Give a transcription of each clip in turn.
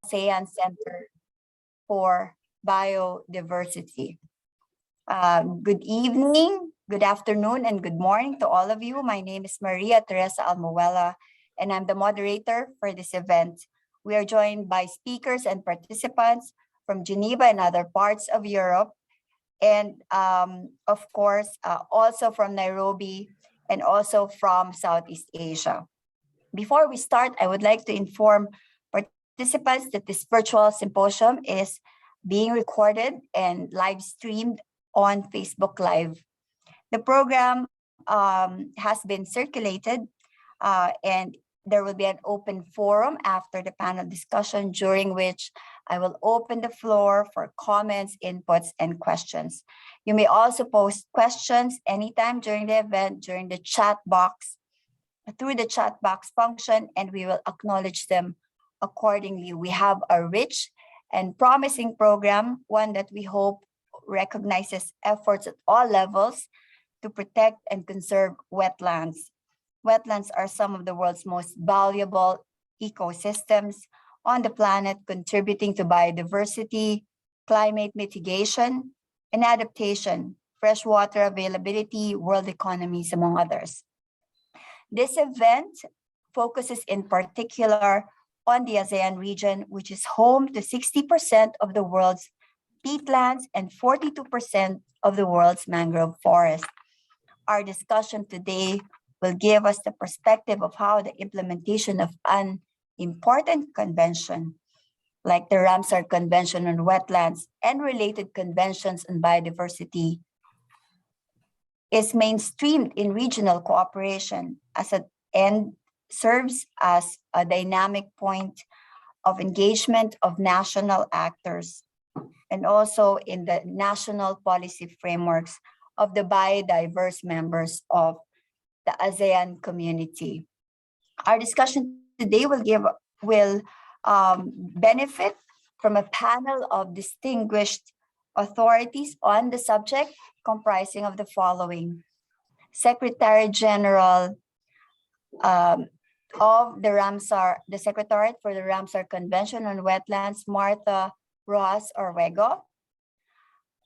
ASEAN Center for Biodiversity. Good evening, good afternoon, and good morning to all of you. My name is Maria Teresa Almuela, and I'm the moderator for this event. We are joined by speakers and participants from Geneva and other parts of Europe, and of course, also from Nairobi and also from Southeast Asia. Before we start, I would like to inform participants that this virtual symposium is being recorded and live streamed on Facebook Live. The program has been circulated and there will be an open forum after the panel discussion, during which I will open the floor for comments, inputs, and questions. You may also post questions anytime during the event through the chat box function, and we will acknowledge them accordingly. We have a rich and promising program, one that we hope recognizes efforts at all levels to protect and conserve wetlands. Wetlands are some of the world's most valuable ecosystems on the planet, contributing to biodiversity, climate mitigation, and adaptation, freshwater availability, world economies, among others. This event focuses in particular on the ASEAN region, which is home to 60% of the world's peatlands and 42% of the world's mangrove forest. Our discussion today will give us the perspective of how the implementation of an important convention, like the Ramsar Convention on Wetlands and related conventions on biodiversity, is mainstreamed in regional cooperation and serves as a dynamic point of engagement of national actors, and also in the national policy frameworks of the biodiverse members of the ASEAN community. Our discussion today will benefit from a panel of distinguished authorities on the subject, comprising of the following: Secretary General of the Secretariat for the Ramsar Convention on Wetlands, Martha Rojas Orwego;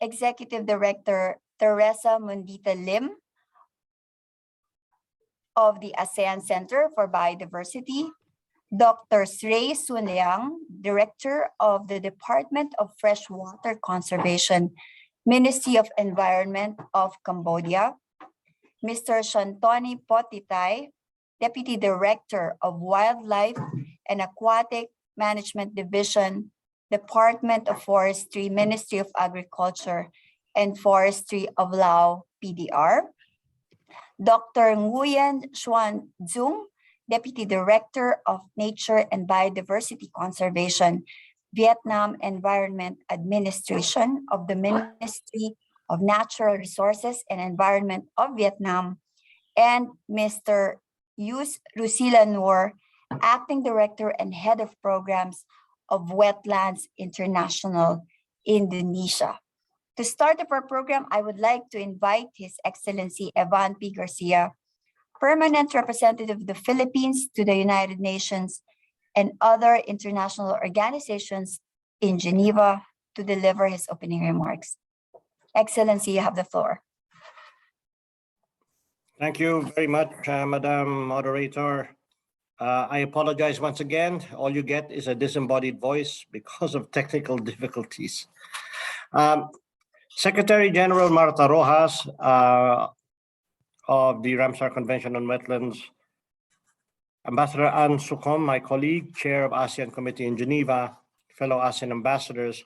Executive Director Teresa Mundita Lim of the ASEAN Center for Biodiversity; Dr. Srey Sunliang, Director of the Department of Freshwater Conservation, Ministry of Environment of Cambodia; Mr. Shantoni Potitay, Deputy Director of Wildlife and Aquatic Management Division, Department of Forestry, Ministry of Agriculture and Forestry of Lao, PDR; Dr. Nguyen Xuan Dung, Deputy Director of Nature and Biodiversity Conservation, Vietnam Environment Administration of the Ministry of Natural Resources and Environment of Vietnam; and Mr. Yus Rusila Noor, Acting Director and Head of Programs of Wetlands International, Indonesia. To start our program, I would like to invite His Excellency Evan P. Garcia, Permanent Representative of the Philippines to the United Nations and other international organizations in Geneva, to deliver his opening remarks. Excellency, you have the floor. Thank you very much, Madam Moderator. I apologize once again. All you get is a disembodied voice because of technical difficulties. Secretary General Martha Rojas of the Ramsar Convention on Wetlands, Ambassador Ann Sukhom, my colleague, Chair of ASEAN Committee in Geneva, fellow ASEAN ambassadors,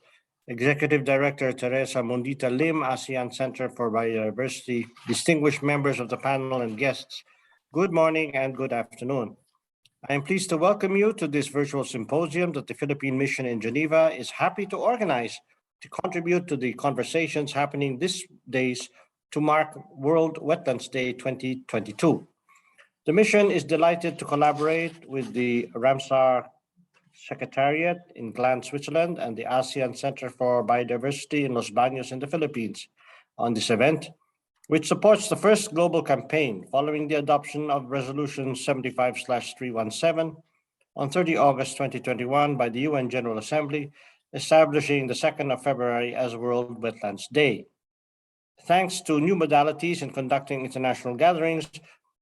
Executive Director Teresa Mundita Lim, ASEAN Center for Biodiversity, distinguished members of the panel and guests, good morning and good afternoon. I am pleased to welcome you to this virtual symposium that the Philippine Mission in Geneva is happy to organize to contribute to the conversations happening these days to mark World Wetlands Day 2022. The mission is delighted to collaborate with the Ramsar Secretariat in Gland, Switzerland, and the ASEAN Center for Biodiversity in Los Baños in the Philippines on this event, which supports the first global campaign following the adoption of Resolution 75/317 on 30 August 2021 by the UN General Assembly, establishing the 2nd of February as World Wetlands Day. Thanks to new modalities in conducting international gatherings,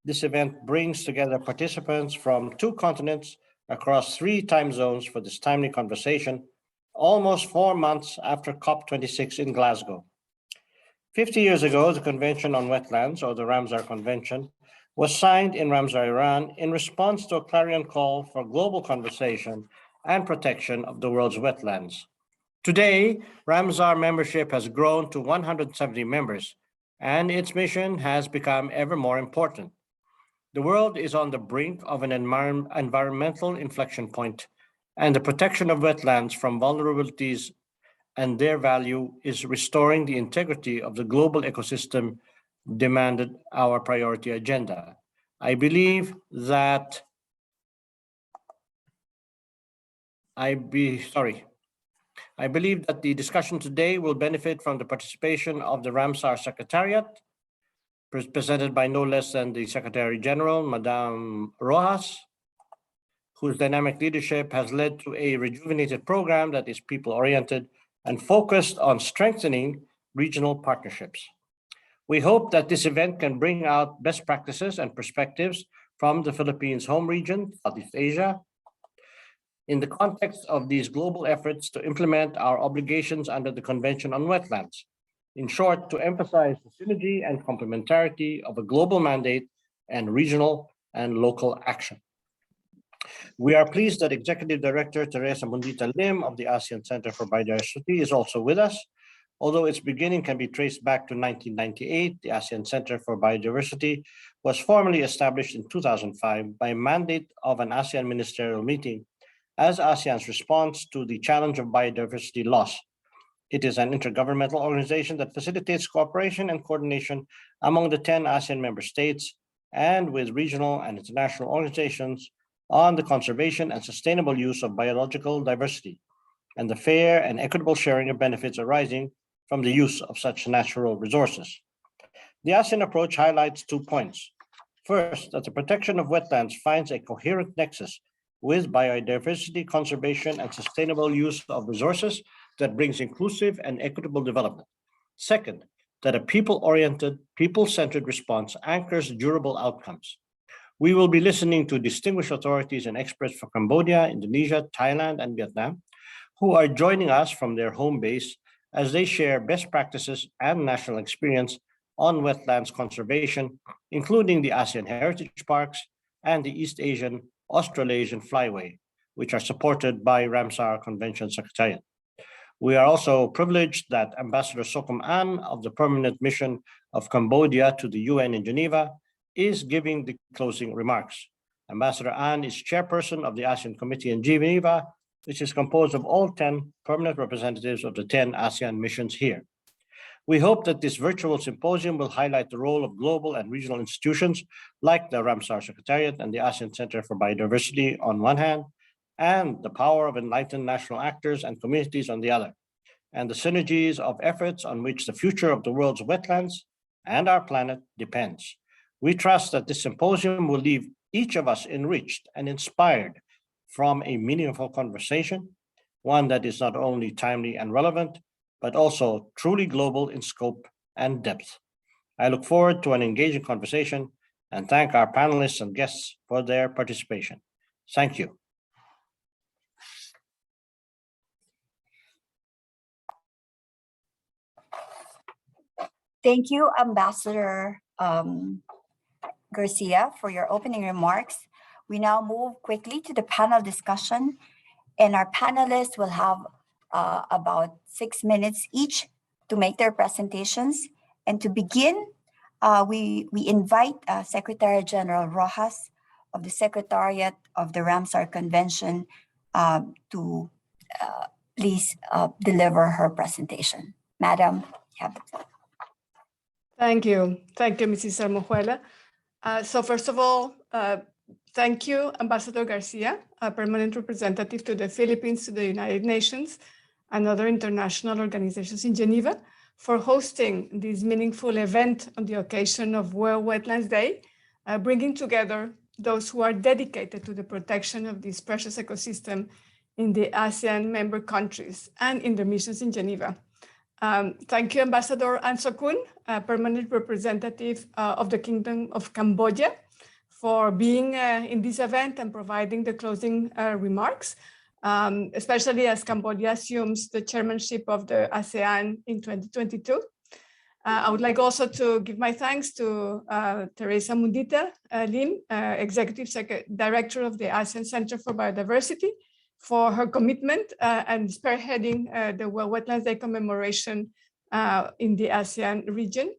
this event brings together participants from 2 continents across 3 time zones for this timely conversation, almost 4 months after COP26 in Glasgow. 50 years ago, the Convention on Wetlands, or the Ramsar Convention, was signed in Ramsar, Iran, in response to a clarion call for global conservation and protection of the world's wetlands. Today, Ramsar membership has grown to 170 members, and its mission has become ever more important. The world is on the brink of an environmental inflection point, and the protection of wetlands from vulnerabilities and their value is restoring the integrity of the global ecosystem demanded our priority agenda. I believe that the discussion today will benefit from the participation of the Ramsar Secretariat, presented by no less than the Secretary General, Madame Rojas, whose dynamic leadership has led to a rejuvenated program that is people-oriented and focused on strengthening regional partnerships. We hope that this event can bring out best practices and perspectives from the Philippines' home region, Southeast Asia, in the context of these global efforts to implement our obligations under the Convention on Wetlands. In short, to emphasize the synergy and complementarity of a global mandate and regional and local action. We are pleased that Executive Director Teresa Mundita Lim of the ASEAN Center for Biodiversity is also with us. Although its beginning can be traced back to 1998, the ASEAN Center for Biodiversity was formally established in 2005 by mandate of an ASEAN ministerial meeting as ASEAN's response to the challenge of biodiversity loss. It is an intergovernmental organization that facilitates cooperation and coordination among the 10 ASEAN member states and with regional and international organizations on the conservation and sustainable use of biological diversity and the fair and equitable sharing of benefits arising from the use of such natural resources. The ASEAN approach highlights 2 points. First, that the protection of wetlands finds a coherent nexus with biodiversity conservation and sustainable use of resources that brings inclusive and equitable development. Second, that a people-oriented, people-centered response anchors durable outcomes. We will be listening to distinguished authorities and experts from Cambodia, Indonesia, Thailand, and Vietnam, who are joining us from their home base as they share best practices and national experience on wetlands conservation, including the ASEAN Heritage Parks and the East Asian Australasian Flyway, which are supported by Ramsar Convention Secretariat. We are also privileged that Ambassador Sokum An of the Permanent Mission of Cambodia to the UN in Geneva is giving the closing remarks. Ambassador An is chairperson of the ASEAN Committee in Geneva, which is composed of all 10 permanent representatives of the 10 ASEAN missions here. We hope that this virtual symposium will highlight the role of global and regional institutions like the Ramsar Secretariat and the ASEAN Center for Biodiversity on one hand, and the power of enlightened national actors and communities on the other, and the synergies of efforts on which the future of the world's wetlands and our planet depends. We trust that this symposium will leave each of us enriched and inspired from a meaningful conversation, one that is not only timely and relevant, but also truly global in scope and depth. I look forward to an engaging conversation and thank our panelists and guests for their participation. Thank you. Thank you, Ambassador Garcia, for your opening remarks. We now move quickly to the panel discussion, and our panelists will have about 6 minutes each to make their presentations. And to begin, we invite Secretary General Rojas of the Secretariat of the Ramsar Convention to please deliver her presentation. Madam, you have the floor. Thank you. Thank you, Mrs. Sarmojuela. So first of all, thank you, Ambassador Garcia, a permanent representative to the Philippines, to the United Nations, and other international organizations in Geneva, for hosting this meaningful event on the occasion of World Wetlands Day, bringing together those who are dedicated to the protection of this precious ecosystem in the ASEAN member countries and in the missions in Geneva. Thank you, Ambassador An Sokun, permanent representative of the Kingdom of Cambodia, for being in this event and providing the closing remarks, especially as Cambodia assumes the chairmanship of the ASEAN in 2022. I would like also to give my thanks to Teresa Mundita Lim, Executive Director of the ASEAN Center for Biodiversity, for her commitment and spearheading the World Wetlands Day commemoration in the ASEAN region.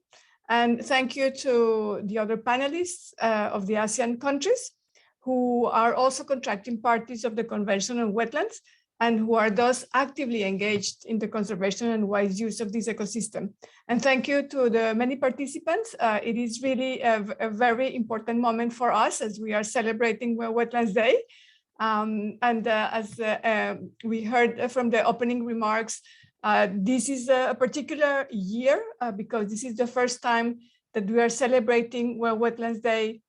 And thank you to the other panelists of the ASEAN countries who are also contracting parties of the Convention on Wetlands and who are thus actively engaged in the conservation and wise use of this ecosystem. And thank you to the many participants. It is really a very important moment for us as we are celebrating World Wetlands Day. As we heard from the opening remarks, this is a particular year because this is the first time that we are celebrating World Wetlands Day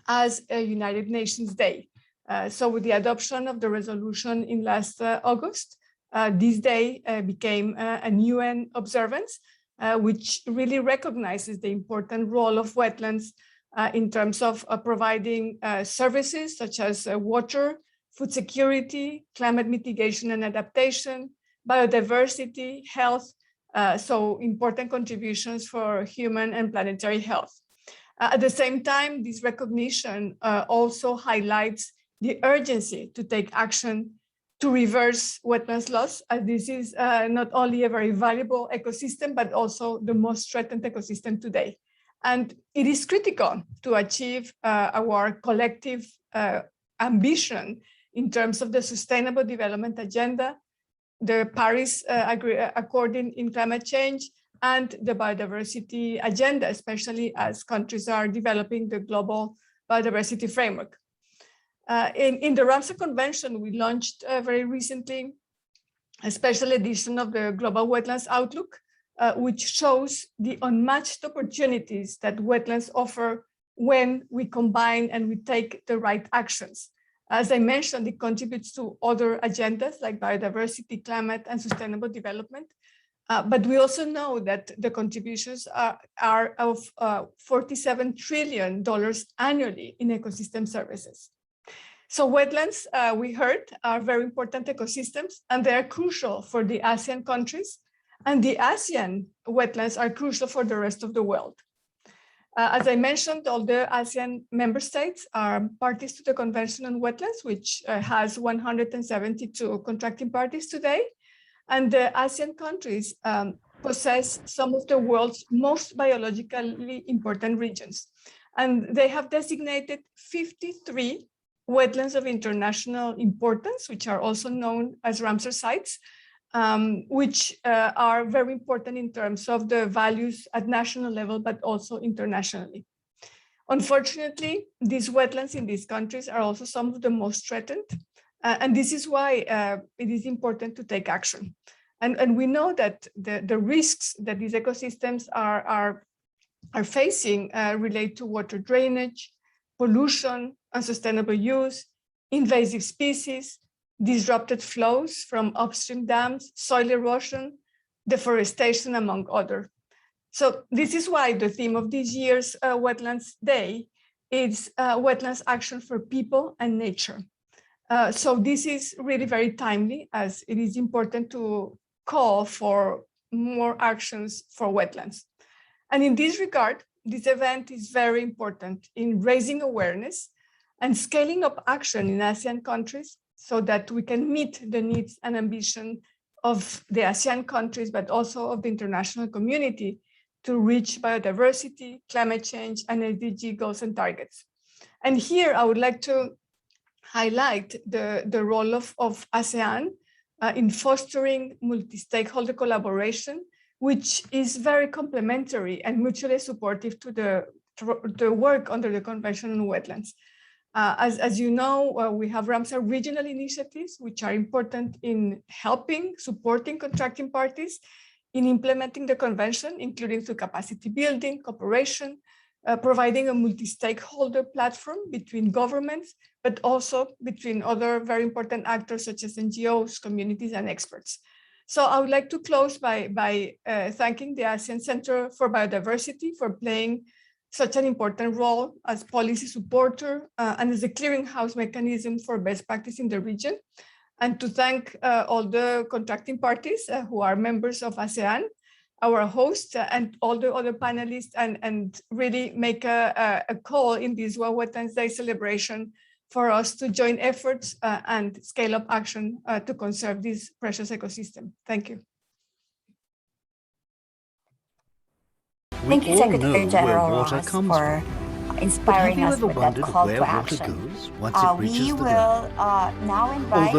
as a United Nations Day. So with the adoption of the resolution in last August, this day became an UN observance, which really recognizes the important role of wetlands in terms of providing services such as water, food security, climate mitigation and adaptation, biodiversity, health, so important contributions for human and planetary health. At the same time, this recognition also highlights the urgency to take action to reverse wetlands loss, as this is not only a very valuable ecosystem, but also the most threatened ecosystem today. And it is critical to achieve our collective ambition in terms of the Sustainable Development Agenda, the Paris Accord in climate change, and the biodiversity agenda, especially as countries are developing the global biodiversity framework. In the Ramsar Convention, we launched very recently a special edition of the Global Wetlands Outlook, which shows the unmatched opportunities that wetlands offer when we combine and we take the right actions. As I mentioned, it contributes to other agendas like biodiversity, climate, and sustainable development. But we also know that the contributions are of $47 trillion annually in ecosystem services. So wetlands, we heard, are very important ecosystems, and they are crucial for the ASEAN countries. And the ASEAN wetlands are crucial for the rest of the world. As I mentioned, all the ASEAN member states are parties to the Convention on Wetlands, which has 172 contracting parties today. And the ASEAN countries possess some of the world's most biologically important regions. And they have designated 53 wetlands of international importance, which are also known as Ramsar sites, which are very important in terms of the values at national level, but also internationally. Unfortunately, these wetlands in these countries are also some of the most threatened. And this is why it is important to take action. And we know that the risks that these ecosystems are facing relate to water drainage, pollution, unsustainable use, invasive species, disrupted flows from upstream dams, soil erosion, deforestation, among others. So this is why the theme of this year's Wetlands Day is Wetlands Action for People and Nature. So this is really very timely, as it is important to call for more actions for wetlands. And in this regard, this event is very important in raising awareness and scaling up action in ASEAN countries so that we can meet the needs and ambition of the ASEAN countries, but also of the international community to reach biodiversity, climate change, and SDG goals and targets. And here I would like to highlight the role of ASEAN in fostering multi-stakeholder collaboration, which is very complementary and mutually supportive to the work under the Convention on Wetlands. As you know, we have Ramsar regional initiatives, which are important in helping, supporting contracting parties in implementing the convention, including through capacity building, cooperation, providing a multi-stakeholder platform between governments, but also between other very important actors such as NGOs, communities, and experts. So I would like to close by thanking the ASEAN Center for Biodiversity for playing such an important role as policy supporter and as a clearinghouse mechanism for best practice in the region. And to thank all the contracting parties who are members of ASEAN, our host, and all the other panelists, and really make a call in this World Wetlands Day celebration for us to join efforts and scale up action to conserve this precious ecosystem. Thank you. Thank you, Secretary General Ross, for inspiring us with that call to action. We will now invite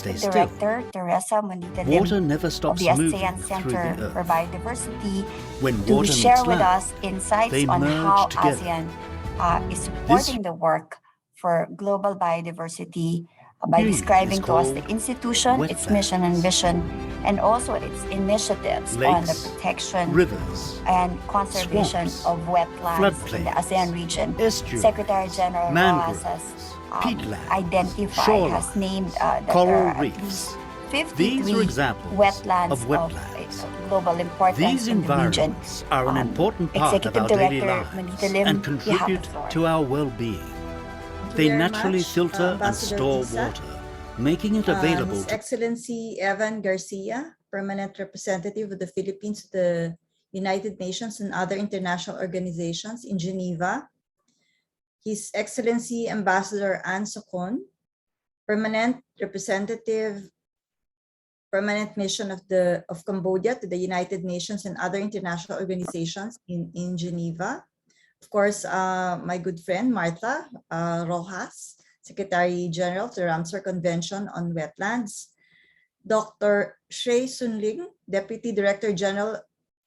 Executive Director Teresa Monita Lim of the ASEAN Center for Biodiversity to share with us insights on how ASEAN is supporting the work for global biodiversity by describing to us the institution, its mission and vision, and also its initiatives on the protection and conservation of wetlands in the ASEAN region. Secretary General Ross has identified, has named that there are at least 53 wetlands of global importance in the region. Are an important part Executive of our daily Director lives Lim, and contribute to our well-being. They naturally filter and store water, making it available His Excellency Evan Garcia, Permanent Representative of the Philippines to the United Nations and other international organizations in Geneva. His Excellency Ambassador Ann Socon, Permanent Representative, Permanent Mission of Cambodia to the United Nations and other international organizations in Geneva. Of course, my good friend Martha Rojas, Secretary General of the Ramsar Convention on Wetlands. Dr. Shrey Sunling, Deputy Director General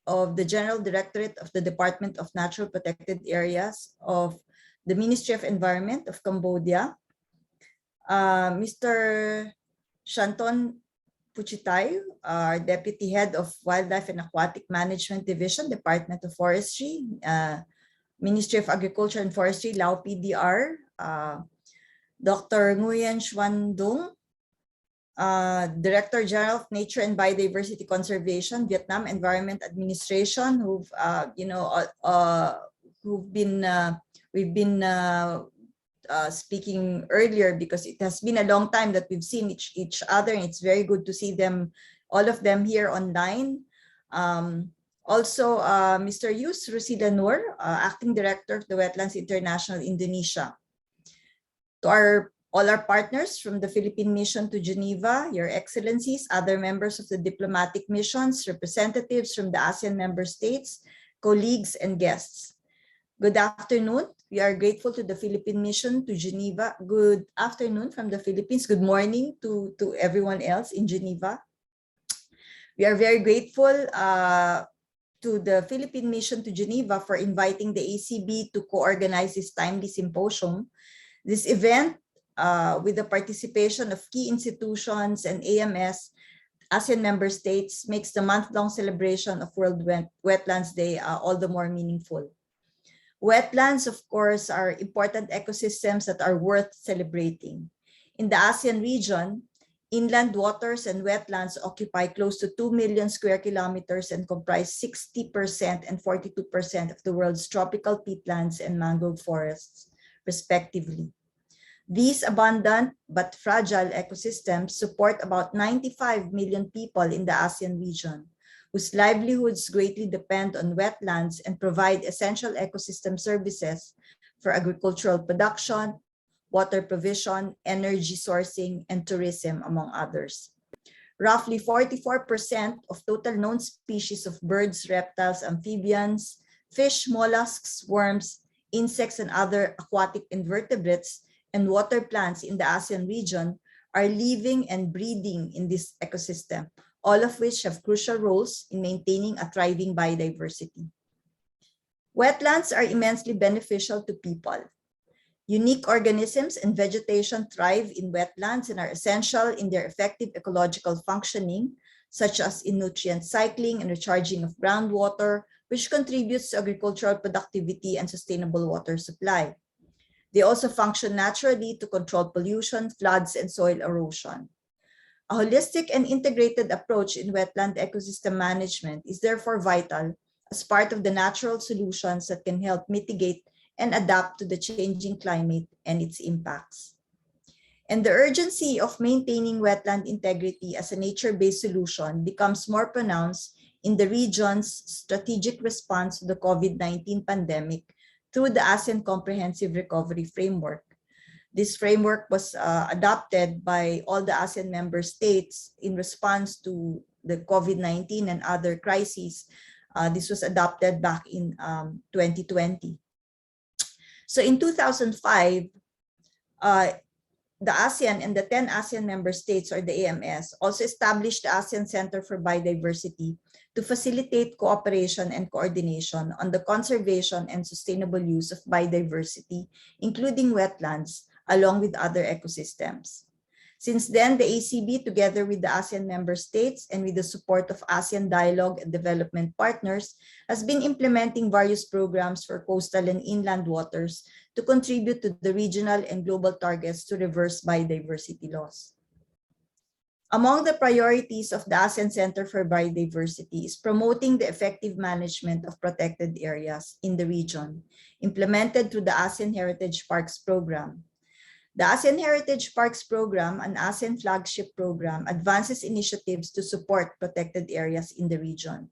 of the General Directorate of the Department of Natural Protected Areas of the Ministry of Environment of Cambodia. Mr. Shanton Puchitay, our Deputy Head of Wildlife and Aquatic Management Division, Department of Forestry, Ministry of Agriculture and Forestry, Lao PDR. Dr. Nguyen Xuan Dung, Director General of Nature and Biodiversity Conservation, Vietnam Environment Administration, we've been speaking earlier because it has been a long time that we've seen each other, and it's very good to see them, all of them here online. Also, Mr. Yus Rusida Nur, Acting Director of the Wetlands International Indonesia. To all our partners from the Philippine Mission to Geneva, Your Excellencies, other members of the diplomatic missions, representatives from the ASEAN member states, colleagues, and guests. Good afternoon. We are grateful to the Philippine Mission to Geneva. Good afternoon from the Philippines. Good morning to everyone else in Geneva. We are very grateful to the Philippine Mission to Geneva for inviting the ACB to co-organize this timely symposium. This event, with the participation of key institutions and AMS, ASEAN member states, makes the month-long celebration of World Wetlands Day all the more meaningful. Wetlands, of course, are important ecosystems that are worth celebrating. In the ASEAN region, inland waters and wetlands occupy close to 2 million square kilometers and comprise 60% and 42% of the world's tropical peatlands and mangrove forests, respectively. These abundant but fragile ecosystems support about 95 million people in the ASEAN region, whose livelihoods greatly depend on wetlands and provide essential ecosystem services for agricultural production, water provision, energy sourcing, and tourism, among others. Roughly 44% of total known species of birds, reptiles, amphibians, fish, mollusks, worms, insects, and other aquatic invertebrates and water plants in the ASEAN region are living and breeding in this ecosystem, all of which have crucial roles in maintaining a thriving biodiversity. Wetlands are immensely beneficial to people. Unique organisms and vegetation thrive in wetlands and are essential in their effective ecological functioning, such as in nutrient cycling and recharging of groundwater, which contributes to agricultural productivity and sustainable water supply. They also function naturally to control pollution, floods, and soil erosion. A holistic and integrated approach in wetland ecosystem management is therefore vital as part of the natural solutions that can help mitigate and adapt to the changing climate and its impacts. And the urgency of maintaining wetland integrity as a nature-based solution becomes more pronounced in the region's strategic response to the COVID-19 pandemic through the ASEAN Comprehensive Recovery Framework. This framework was adopted by all the ASEAN member states in response to the COVID-19 and other crises. This was adopted back in 2020. So in 2005, the ASEAN and the 10 ASEAN member states, or the AMS, also established the ASEAN Center for Biodiversity to facilitate cooperation and coordination on the conservation and sustainable use of biodiversity, including wetlands, along with other ecosystems. Since then, the ACB, together with the ASEAN member states and with the support of ASEAN Dialogue and Development Partners, has been implementing various programs for coastal and inland waters to contribute to the regional and global targets to reverse biodiversity loss. Among the priorities of the ASEAN Center for Biodiversity is promoting the effective management of protected areas in the region, implemented through the ASEAN Heritage Parks Program. The ASEAN Heritage Parks Program, an ASEAN flagship program, advances initiatives to support protected areas in the region.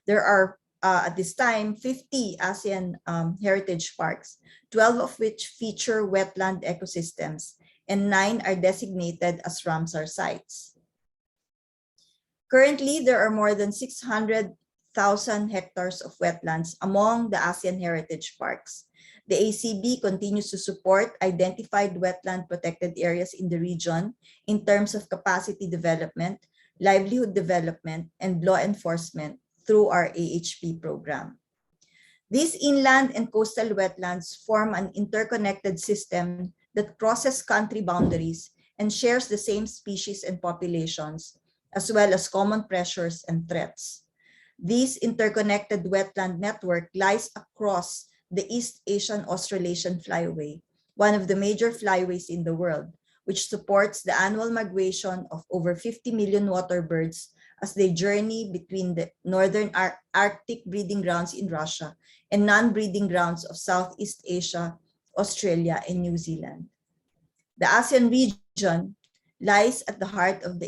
There are, at this time, 50 ASEAN heritage parks, 12 of which feature wetland ecosystems, and 9 are designated as Ramsar sites. Currently, there are more than 600,000 hectares of wetlands among the ASEAN heritage parks. The ACB continues to support identified wetland protected areas in the region in terms of capacity development, livelihood development, and law enforcement through our AHP program. These inland and coastal wetlands form an interconnected system that crosses country boundaries and shares the same species and populations, as well as common pressures and threats. This interconnected wetland network lies across the East Asian Australasian Flyway, one of the major flyways in the world, which supports the annual migration of over 50 million water birds as they journey between the northern Arctic breeding grounds in Russia and non-breeding grounds of Southeast Asia, Australia, and New Zealand. The ASEAN region lies at the heart of the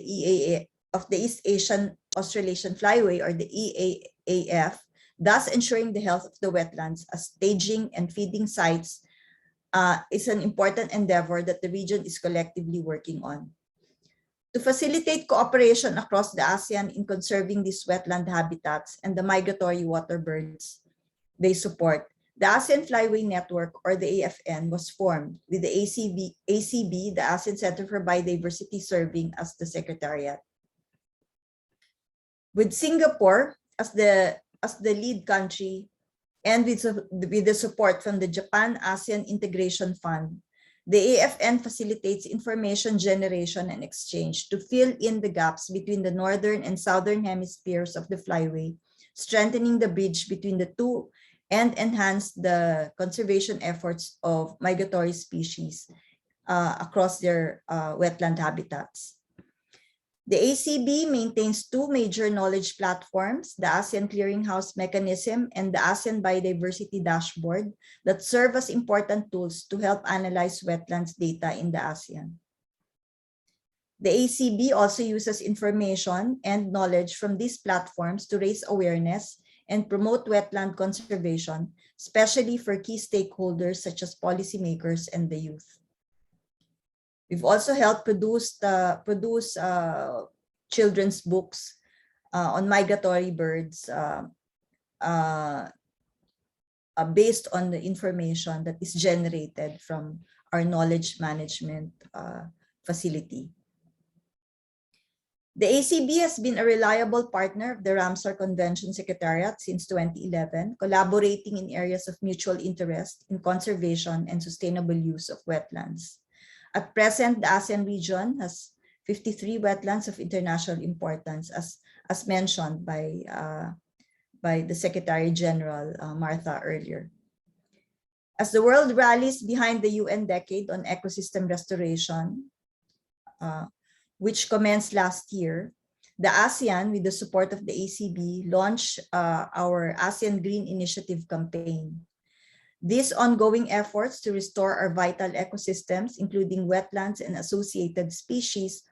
East Asian Australasian Flyway, or the EAAF, thus ensuring the health of the wetlands as staging and feeding sites is an important endeavor that the region is collectively working on. To facilitate cooperation across the ASEAN in conserving these wetland habitats and the migratory water birds they support, the ASEAN Flyway Network, or the AFN, was formed with the ACB, the ASEAN Center for Biodiversity, serving as the secretariat. With Singapore as the lead country, and with the support from the Japan ASEAN Integration Fund, the AFN facilitates information generation and exchange to fill in the gaps between the northern and southern hemispheres of the flyway, strengthening the bridge between the two and enhance the conservation efforts of migratory species across their wetland habitats. The ACB maintains 2 major knowledge platforms, the ASEAN Clearinghouse Mechanism and the ASEAN Biodiversity Dashboard, that serve as important tools to help analyze wetlands data in the ASEAN. The ACB also uses information and knowledge from these platforms to raise awareness and promote wetland conservation, especially for key stakeholders such as policymakers and the youth. We've also helped produce children's books on migratory birds based on the information that is generated from our knowledge management facility. The ACB has been a reliable partner of the Ramsar Convention Secretariat since 2011, collaborating in areas of mutual interest in conservation and sustainable use of wetlands. At present, the ASEAN region has 53 wetlands of international importance, as mentioned by by the Secretary General Martha earlier. As the world rallies behind the UN Decade on Ecosystem Restoration, which commenced last year, the ASEAN, with the support of the ACB, launched our ASEAN Green Initiative campaign. These ongoing efforts to restore our vital ecosystems, including wetlands and associated species,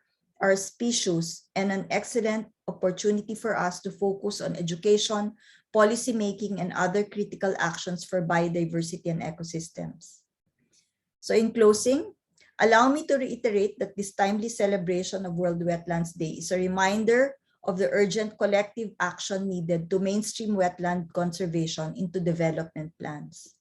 are auspicious and an excellent opportunity for us to focus on education, policymaking, and other critical actions for biodiversity and ecosystems. So in closing, allow me to reiterate that this timely celebration of World Wetlands Day is a reminder of the urgent collective action needed to mainstream wetland conservation into development plans.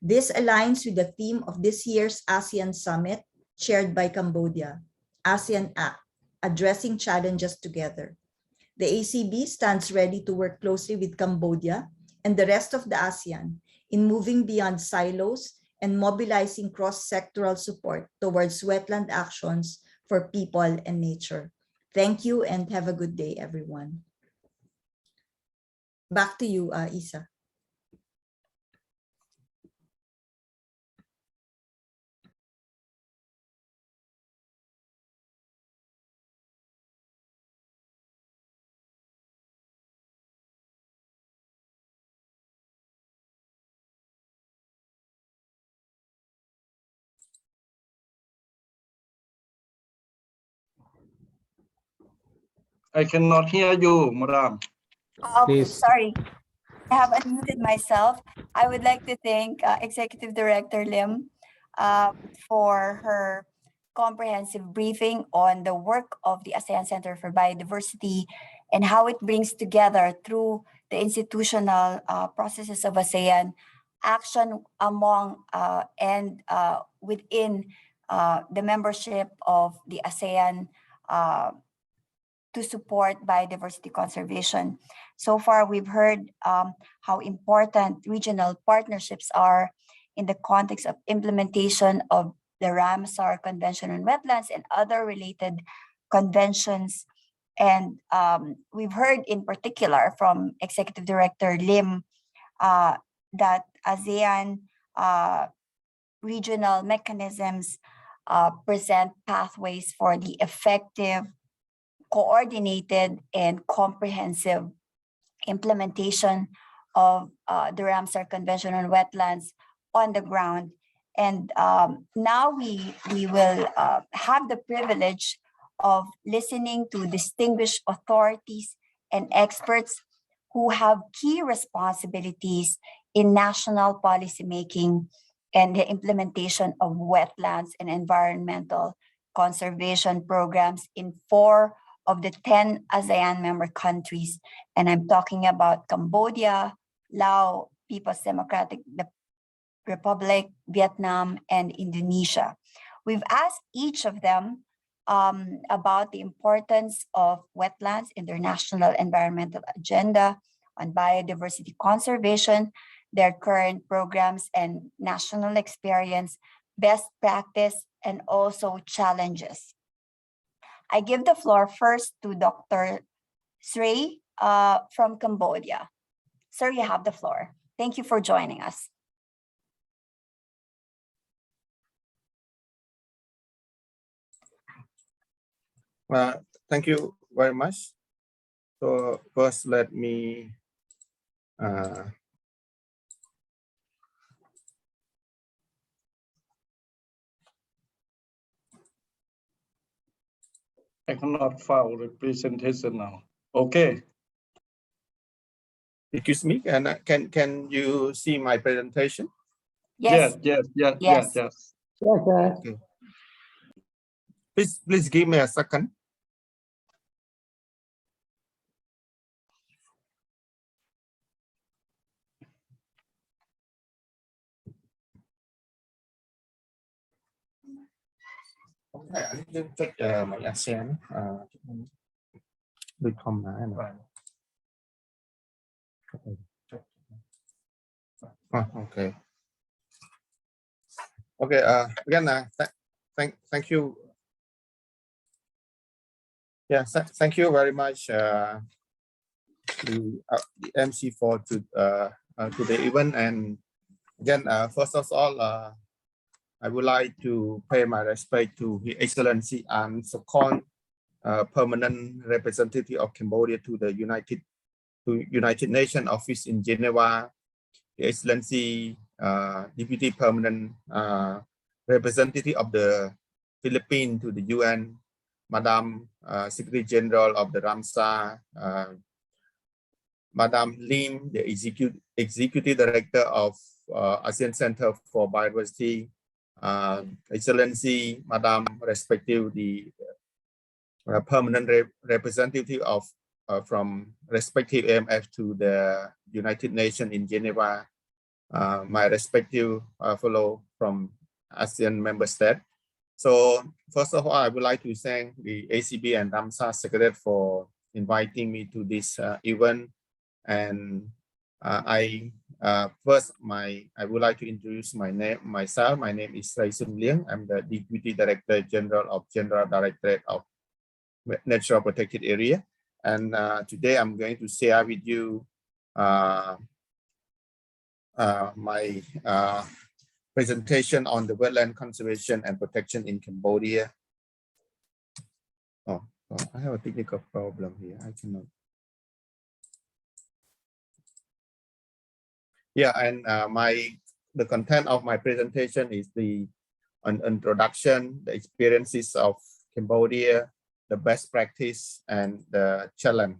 This aligns with the theme of this year's ASEAN Summit, chaired by Cambodia, ASEAN Act, Addressing Challenges Together. The ACB stands ready to work closely with Cambodia and the rest of the ASEAN in moving beyond silos and mobilizing cross-sectoral support towards wetland actions for people and nature. Thank you and have a good day, everyone. Back to you, Isa. I cannot hear you, Madam. Okay, Please. sorry. I have unmuted myself. I would like to thank Executive Director Lim for her comprehensive briefing on the work of the ASEAN Center for Biodiversity and how it brings together through the institutional processes of ASEAN action among and within the membership of the ASEAN to support biodiversity conservation. So far, we've heard how important regional partnerships are in the context of implementation of the Ramsar Convention on Wetlands and other related conventions. And we've heard in particular from Executive Director Lim that ASEAN regional mechanisms present pathways for the effective, coordinated, and comprehensive implementation of the Ramsar Convention on Wetlands on the ground. And now we will have the privilege of listening to distinguished authorities and experts who have key responsibilities in national policymaking and the implementation of wetlands and environmental conservation programs in 4 of the 10 ASEAN member countries. And I'm talking about Cambodia, Laos, People's Democratic Republic, Vietnam, and Indonesia. We've asked each of them about the importance of wetlands in their national environmental agenda on biodiversity conservation, their current programs and national experience, best practice, and also challenges. I give the floor first to Dr. Srey from Cambodia. Sir, you have the floor. Thank you for joining us. Thank you very much. So first, let me I cannot follow the presentation now. Okay. excuse me. Can you see my presentation? Yes. Yes. Okay. Please give me a second. Anh check my ASEAN được không hả? Okay. Okay. Again, thank you. Yeah, thank you very much, the MC for to the event. And again, first of all, I would like to pay my respect to His Excellency An Sokon, permanent representative of Cambodia to the United Nations office in Geneva, His Excellency Deputy Permanent Representative of the Philippines to the UN, Madam Secretary General of the Ramsar, Madam Lim, the Executive Director of ASEAN Center for Biodiversity, Excellency, Madam, respective the permanent representative of from respective AMF to the United Nations in Geneva, my respective fellow from ASEAN member state. So first of all, I would like to thank the ACB and Ramsar Secretariat for inviting me to this event. And I would like to introduce myself. My name is Raisun Liang. I'm the Deputy Director General of General Directorate of Natural Protected Area. And today I'm going to share with you my presentation on the wetland conservation and protection in Cambodia. Oh, I have a technical problem here. I cannot. Yeah, and the content of my presentation is the introduction, the experiences of Cambodia, the best practice, and the challenge.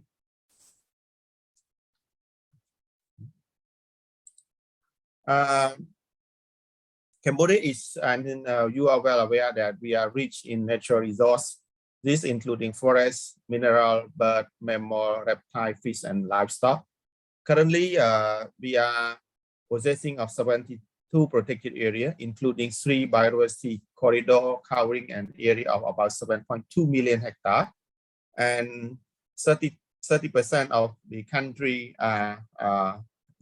Cambodia is, and you are well aware that we are rich in natural resources. This including forests, mineral, bird, mammal, reptile, fish, and livestock. Currently, we are possessing of 72 protected area, including 3 biodiversity corridor covering an area of about 7.2 million hectares, and 30% of the country are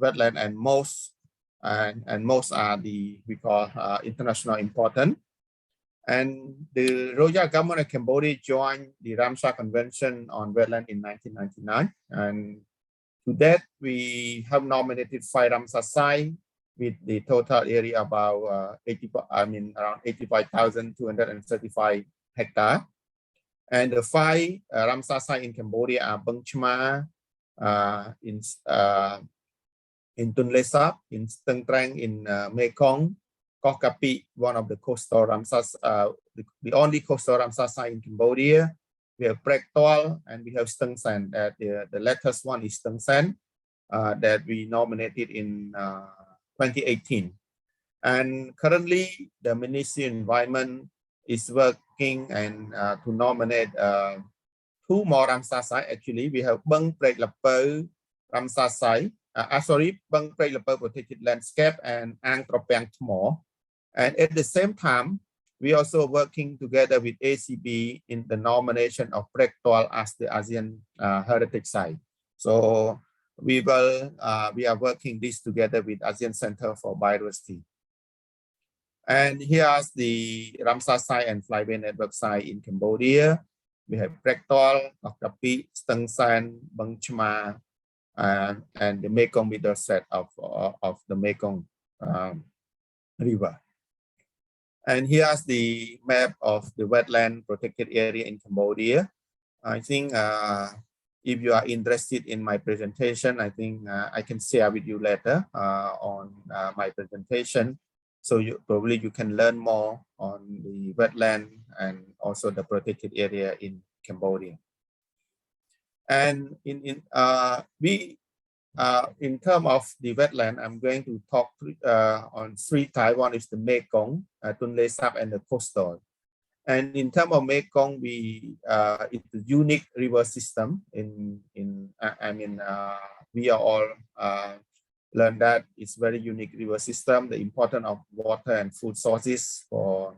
wetland, and most are the we call international important. And the Royal Government of Cambodia joined the Ramsar Convention on Wetland in 1999, and to that we have nominated 5 Ramsar sites with the total area about around 85,235 hectares. And the 5 Ramsar sites in Cambodia are Bung Chma, in Tonle Sap, in Steng Trang, in Mekong, Koh Kapi, one of the coastal Ramsar, the only coastal Ramsar site in Cambodia. We have Prek Toal and we have Steng San. The latest one is Steng San that we nominated in 2018. And currently, the Ministry of Environment is working and to nominate 2 more Ramsar sites. Actually, we have Bung Prek Lapo Ramsar site. Bung Prek Lapo Protected Landscape and Ang Tropang Tmor. And at the same time, we also working together with ACB in the nomination of Prek Toal as the ASEAN Heritage Site. So we are working this together with ASEAN Center for Biodiversity. And here's the Ramsar site and flyway network site in Cambodia. We have Prek Toal, Koh Kapi, Steng San, Bung Chma, and the Mekong middle set of the Mekong River. And here's the map of the wetland protected area in Cambodia. I think if you are interested in my presentation, I think I can share with you later on my presentation. So you can learn more on the wetland and also the protected area in Cambodia. And in terms of the wetland, I'm going to talk on 3 types. One is the Mekong, Tonle Sap, and the coastal. And in terms of Mekong, it's a unique river system. We are all learned that it's very unique river system. The importance of water and food sources for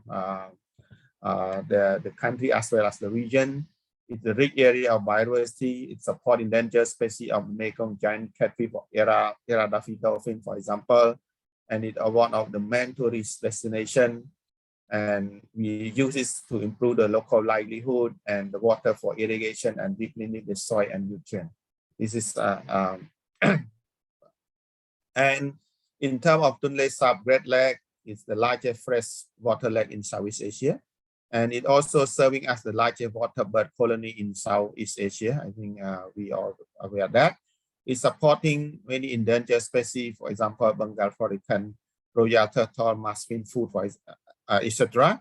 the country as well as the region. It's a rich area of biodiversity. It supports endangered species of Mekong giant catfish, Era Duffy dolphin, for example. And it's one of the main tourist destinations. And we use this to improve the local livelihood and the water for irrigation and replening the soil and nutrients. This is and in terms of Tonle Sap Great Lake, it's the largest freshwater lake in Southeast Asia, and it also serving as the largest water bird colony in Southeast Asia. I think we are aware of that. It's supporting many endangered species, for example, Bengal falcon, royal turtle, muskrat food, etc.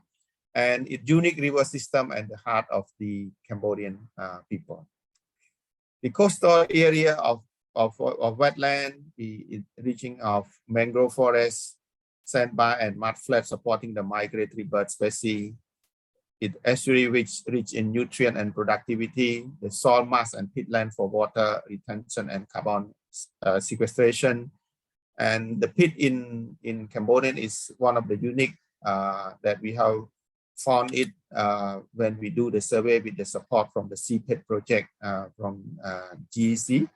And its unique river system and the heart of the Cambodian people. The coastal area of wetland, the reaching of mangrove forests, sandbar and mudflat supporting the migratory bird species. It actually rich in nutrient and productivity, the soil mass and peatland for water retention and carbon sequestration. And the peat in Cambodia is one of the unique that we have found it when we do the survey with the support from the CPET project from GEC.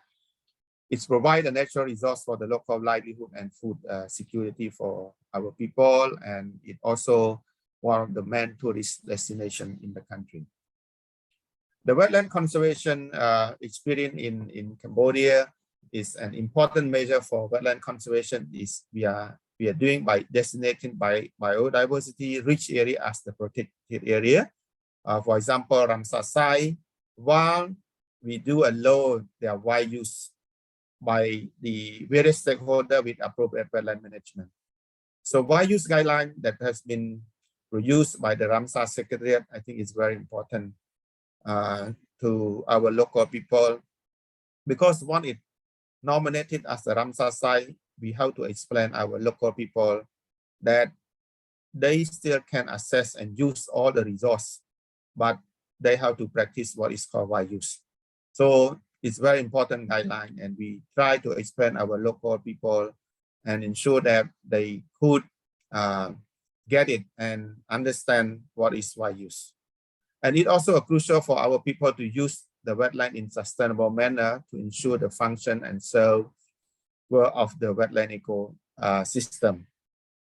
It's provide a natural resource for the local livelihood and food security for our people, and it also one of the main tourist destination in the country. The wetland conservation experience in Cambodia is an important measure for wetland conservation. Is we are doing by designating by biodiversity rich area as the protected area. For example, Ramsar Sai, while we do allow their wide use by the various stakeholders with appropriate wetland management. So wide use guideline that has been produced by the Ramsar Secretariat, I think is very important to our local people, because one is nominated as the Ramsar site, we have to explain our local people that they still can access and use all the resource, but they have to practice what is called wide use. So it's very important guideline, and we try to explain our local people and ensure that they could get it and understand what is wide use. And it also crucial for our people to use the wetland in sustainable manner to ensure the function and serve of the wetland ecosystem.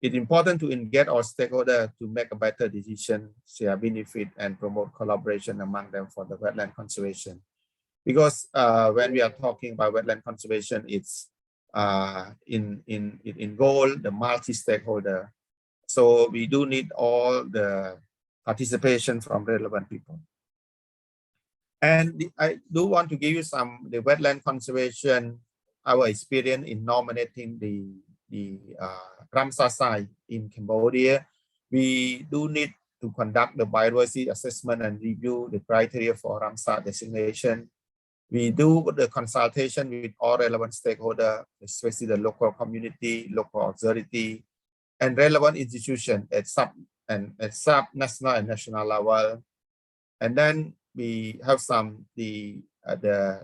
It's important to engage all stakeholders to make a better decision, share benefit, and promote collaboration among them for the wetland conservation. Because when we are talking about wetland conservation, it's in goal the multi-stakeholder. So we do need all the participation from relevant people. And I do want to give you the wetland conservation, our experience in nominating the Ramsar site in Cambodia. We do need to conduct the biodiversity assessment and review the criteria for Ramsar designation. We do the consultation with all relevant stakeholders, especially the local community, local authority, and relevant institutions at sub-national and national level. And then we have the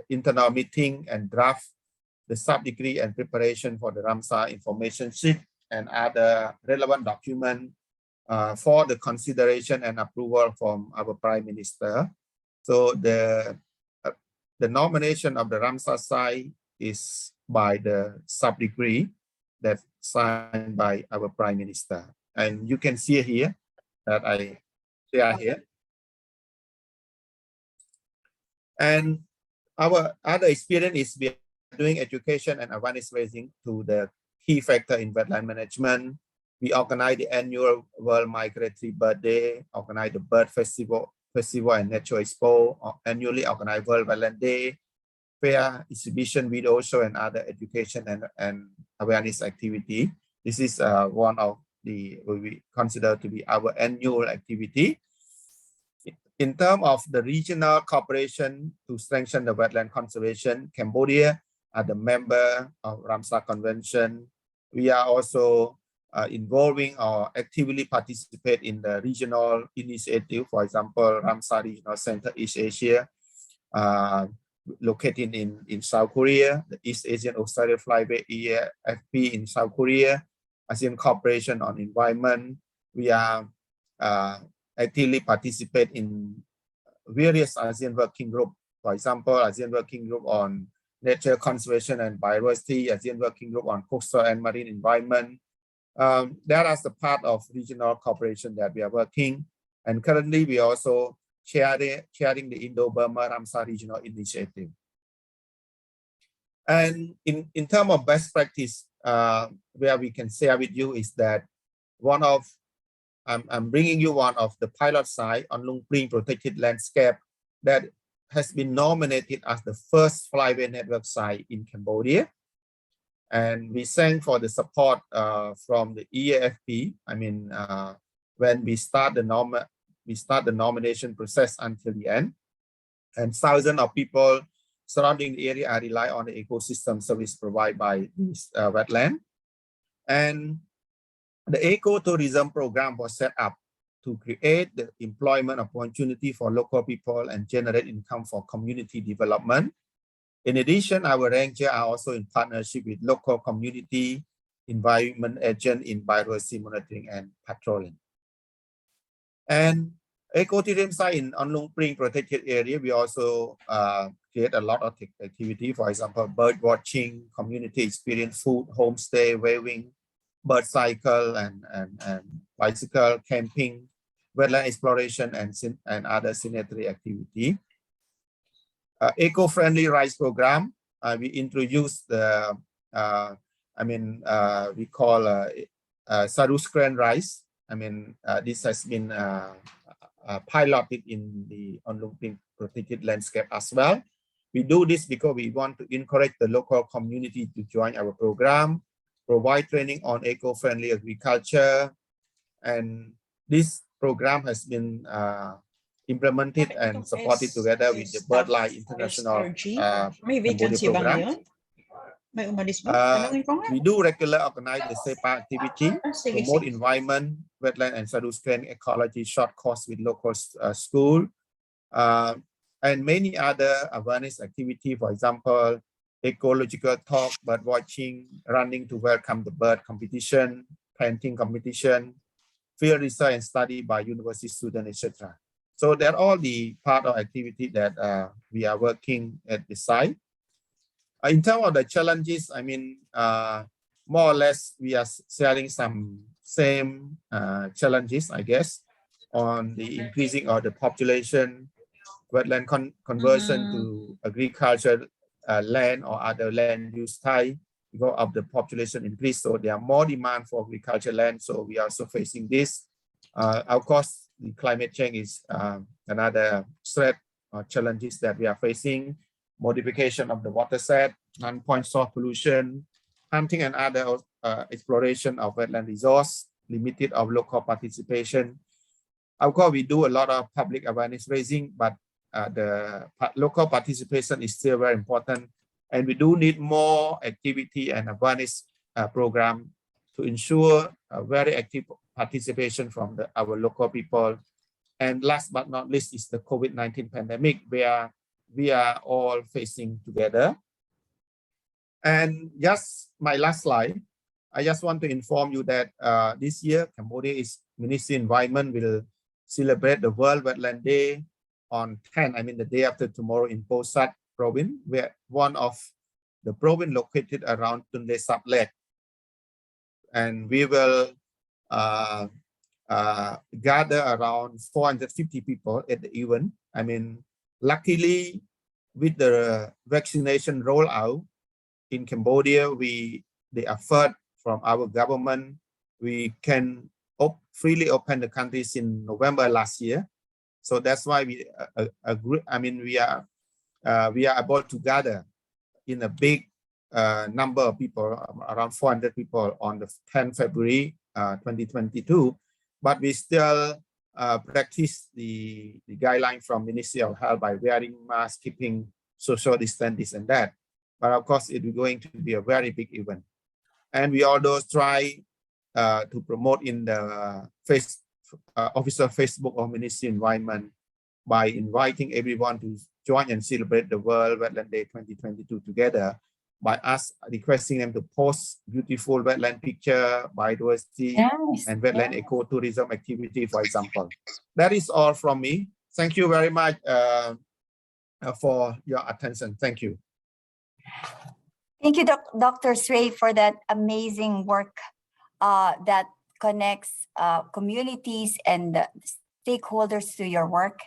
internal meeting and draft the sub-degree and preparation for the Ramsar information sheet and other relevant document for the consideration and approval from our Prime Minister. So the nomination of the Ramsar site is by the sub-degree that's signed by our Prime Minister. And you can see here that I share here. And our other experience is we are doing education and awareness raising to the key factor in wetland management. We organize the annual World Migratory Bird Day, organize the Bird Festival and Nature Expo, annually organize World Wetland Day, fair, exhibition, video show, and other education and awareness activity. This is one of what we consider to be our annual activity. In terms of the regional cooperation to strengthen the wetland conservation, Cambodia are the member of Ramsar Convention. We are also involving or actively participate in the regional initiative. For example, Ramsar Regional Center East Asia, located in South Korea, the East Asian Australia Flyway EAFP in South Korea, ASEAN Cooperation on Environment. We are actively participate in various ASEAN working group. For example, ASEAN Working Group on Nature Conservation and Biodiversity, ASEAN Working Group on Coastal and Marine Environment. That is the part of regional cooperation that we are working. And currently, we are also chairing the Indo-Burma Ramsar Regional Initiative. And in terms of best practice, where we can share with you is that I'm bringing you one of the pilot site on Lung Pring protected landscape that has been nominated as the first flyway network site in Cambodia. And we thank for the support from the EAFP. I mean, when we start the nomination process until the end, and thousands of people surrounding the area are rely on the ecosystem service provided by this wetland. And the ecotourism program was set up to create the employment opportunity for local people and generate income for community development. In addition, our rangers are also in partnership with local community environment agent in biodiversity monitoring and patrolling. And ecotourism site in Lung Pring protected area, we also create a lot of activity. For example, bird watching, community experience, food, homestay, waving, bird cycle, and bicycle, camping, wetland exploration, and other sanitary activity. Eco-friendly rice program. We introduced the, we call Saruskren rice. This has been piloted in the Lung Pring protected landscape as well. We do this because we want to encourage the local community to join our program, provide training on eco-friendly agriculture, and this program has been implemented and supported together with the BirdLife International Cambodia program. We do regularly organize the SEPA activity, promote environment, wetland, and Saruskren ecology short course with local school, and many other awareness activity. For example, ecological talk, bird watching, running to welcome the bird competition, planting competition, field research and study by university students, etc. So they're all the part of activity that we are working at the site. In terms of the challenges, more or less we are sharing some same challenges, I guess, on the increasing of the population, wetland conversion to agriculture land or other land use type because of the population increase. So there are more demand for agriculture land. So we are also facing this. Of course, the climate change is another threat or challenges that we are facing. Modification of the water set, non-point source pollution, hunting and other exploration of wetland resource, limited of local participation. Of course, we do a lot of public awareness raising, but the local participation is still very important. And we do need more activity and awareness program to ensure a very active participation from our local people. And last but not least is the COVID-19 pandemic, where we are all facing together. And just my last slide, I just want to inform you that this year, Cambodia's Ministry of Environment will celebrate the World Wetland Day on 10, the day after tomorrow in Posat province, where one of the province located around Tunle Sap Lake. And we will gather around 450 people at the event. Luckily, with the vaccination rollout in Cambodia, the effort from our government, we can freely open the countries in November last year. So that's why we agree. We are able to gather in a big number of people, around 400 people on the 10th February 2022. But we still practice the guideline from Ministry of Health by wearing masks, keeping social distance, this and that. But of course, it is going to be a very big event. And we also try to promote in the official Facebook of Ministry of Environment by inviting everyone to join and celebrate the World Wetland Day 2022 together, by us requesting them to post beautiful wetland picture, biodiversity, and wetland ecotourism activity, for example. That is all from me. Thank you very much for your attention. Thank you. Thank you, Dr. Sray, for that amazing work that connects communities and stakeholders to your work,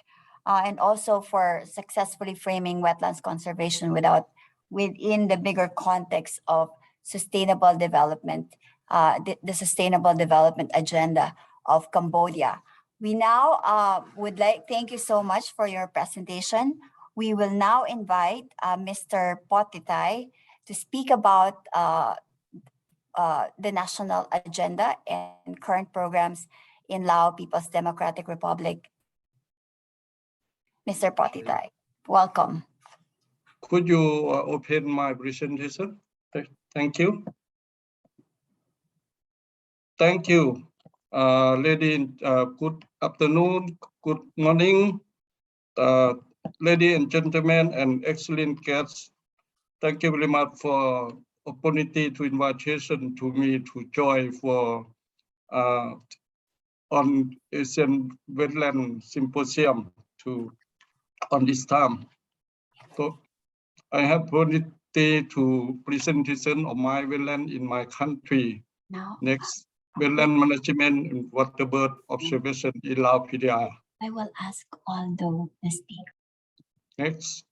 and also for successfully framing wetlands conservation without within the bigger context of sustainable development, the sustainable development agenda of Cambodia. We now thank you so much for your presentation. We will now invite Mr. Potitay to speak about the national agenda and current programs in Lao People's Democratic Republic. Mr. Potitay, welcome. Could you open my presentation? Thank you. Thank you, lady. Good afternoon, good morning, ladies and gentlemen, and excellent guests. Thank you very much for opportunity to invitation to me to join for on Asian Wetland Symposium on this time. So I have opportunity to presentation of my wetland in my country. Now, Next, wetland management and waterbird observation in Lao PDR. I will ask all the speakers. Next.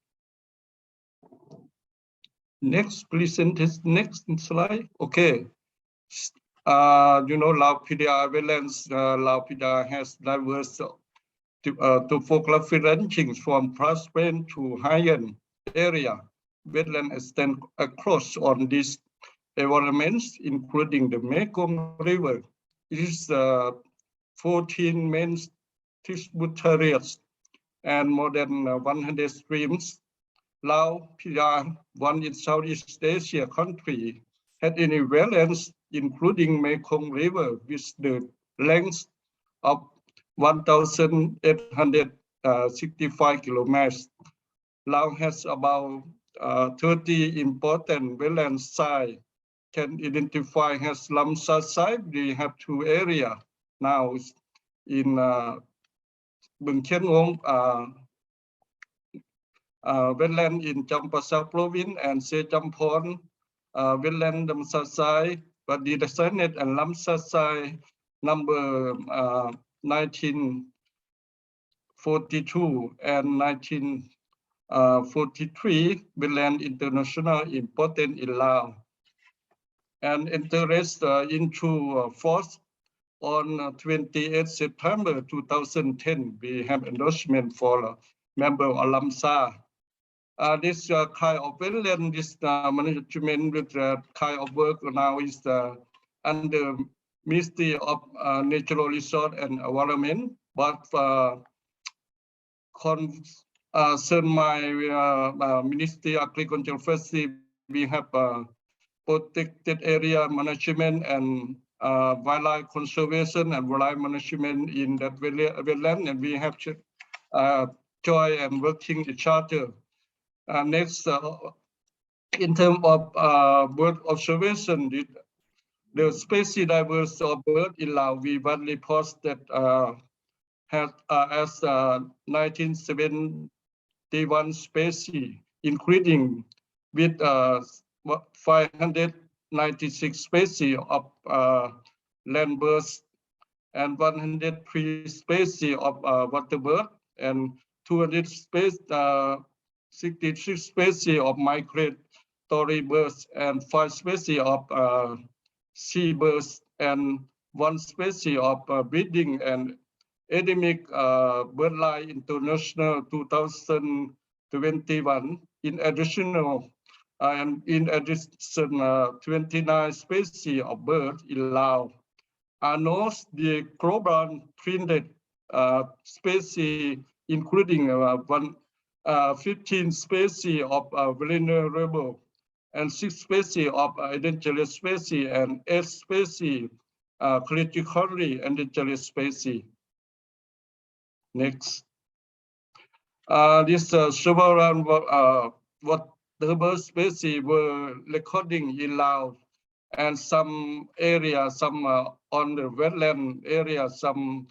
Next, presentation. Next slide. Okay. You know, Lao PDR wetlands. Lao PDR has diverse topography ranging from grassland to high-end area. Wetland extend across on these environments, including the Mekong River. It is 14 main tributaries and more than 100 streams. Lao PDR, one in Southeast Asia country, had any wetlands, including Mekong River, with the length of 1,865 kilometers. Lao has about 30 important wetland sites. Can identify as Lamsa site. We have two areas now in Bung Chien Ngong wetland in Champasak province and Se Champon wetland Lamsa site, but the designated and Lamsa site number 1942 and 1943 wetland international important in Laos. And interest into force on 28 September 2010, we have endorsement for member of Lamsa. This kind of wetland, this management with kind of work now is under Ministry of Natural Resource and Environment, but concern my Ministry of Agriculture first, we have protected area management and wildlife conservation and wildlife management in that wetland, and we have joy and working each other. Next, in terms of bird observation, the species diversity of bird in Laos, we widely post that has as 1971 species, including with 596 species of land birds and 103 species of water bird and 266 species of migratory birds and 5 species of sea birds and 1 species of breeding and endemic BirdLife International 2021. In addition, 29 species of birds in Laos are known the global trended species, including 15 species of vulnerable and 6 species of endangered species and 8 species critically endangered species. Next. This several waterbird species were recording in Laos, and some areas, some on the wetland area, some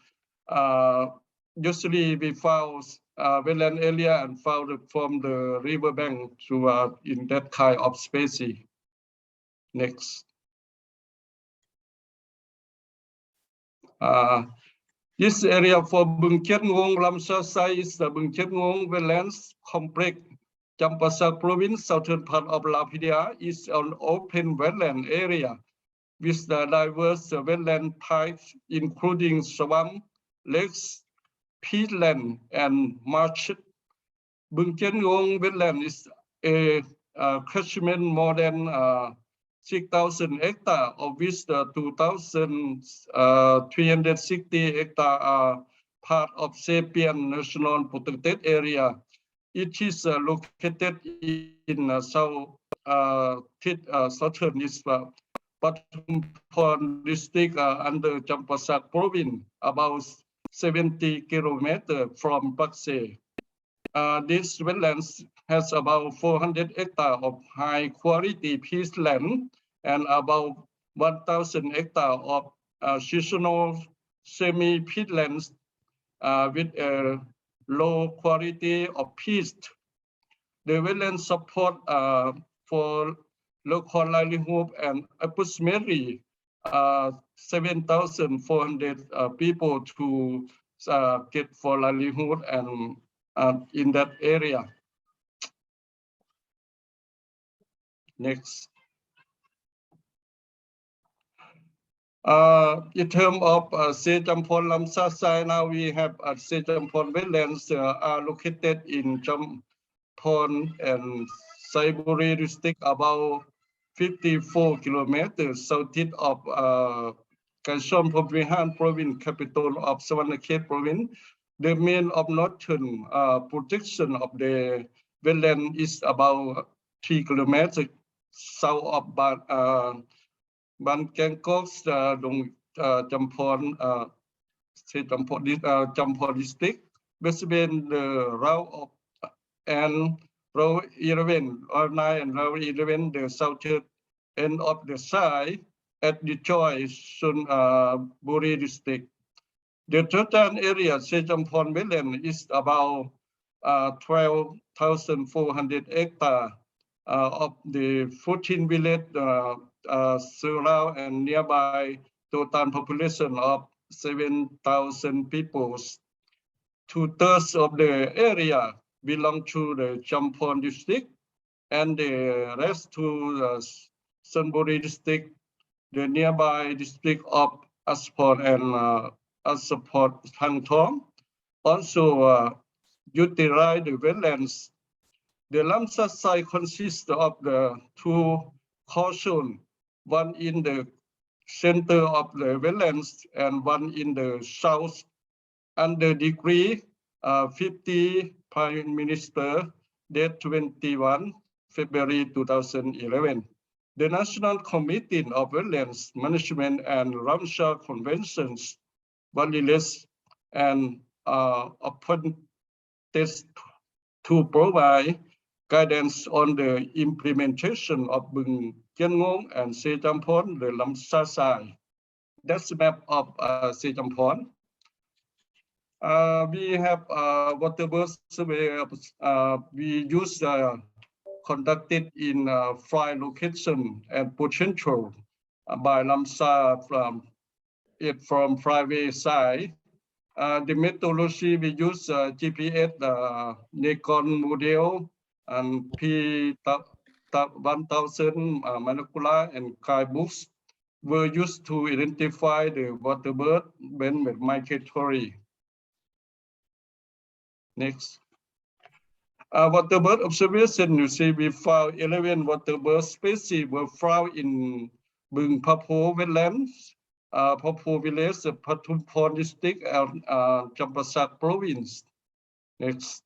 usually we found wetland area and found from the riverbank to in that kind of species. Next. This area for Bung Chien Ngong Lamsa site is the Bung Chien Ngong wetlands complex Champasak province, southern part of Lapida, is an open wetland area with the diverse wetland types, including swamp, lakes, peatland, and marsh. Bung Chen Ngong wetland is a catchment more than 6,000 hectares, of which the 2,360 hectares are part of Sapien National Protected Area. It is located in southern Pathumthon district under Champasak province, about 70 kilometers from Pakse. This wetlands has about 400 hectares of high quality peatland and about 1,000 hectares of seasonal semi-peatlands with a low quality of peat. The wetland support for local livelihood and approximately 7,400 people to get for livelihood and in that area. Next. In terms of Sejampon Lamsasai, now we have Sejampon wetlands are located in Jampon and Saiburi district, about 54 kilometers southeast of Kaishon province, capital of Savanakhet province. The main of northern protection of the wetland is about 3 kilometers south of Ban Kangkok, Jampon, Jampon district, between the route of and row 11, or 9 and row 11, the southern end of the side at the choice Buri district. The total area Sejampon wetland is about 12,400 hectares of the 14 village surround and nearby total population of 7,000 people. 2/3 of the area belong to the Jampon district and the rest to the Sunburi district, the nearby district of Asport and Asport Thangthong. Also utilize the wetlands. The Lamsa site consists of the 2 portions, one in the center of the wetlands and one in the south. Under decree 50 Prime Minister, date 21 February 2011. The National Committee of Wetlands Management and Ramsar Conventions was released and appointed to provide guidance on the implementation of Bung Kiengong and Sejampon, the Lamsa side. That's the map of Sejampon. We have water burst survey. We use conducted in 5 location and potential by Lamsa from private side. The methodology we use GPS, Nikon model, and P1000 monocular and guidebooks were used to identify the water bird when migratory. Next. Water bird observation, you see we found 11 water bird species were found in Bung Papo wetlands, Papo village, Pathumthon district, and Champasak province. Next.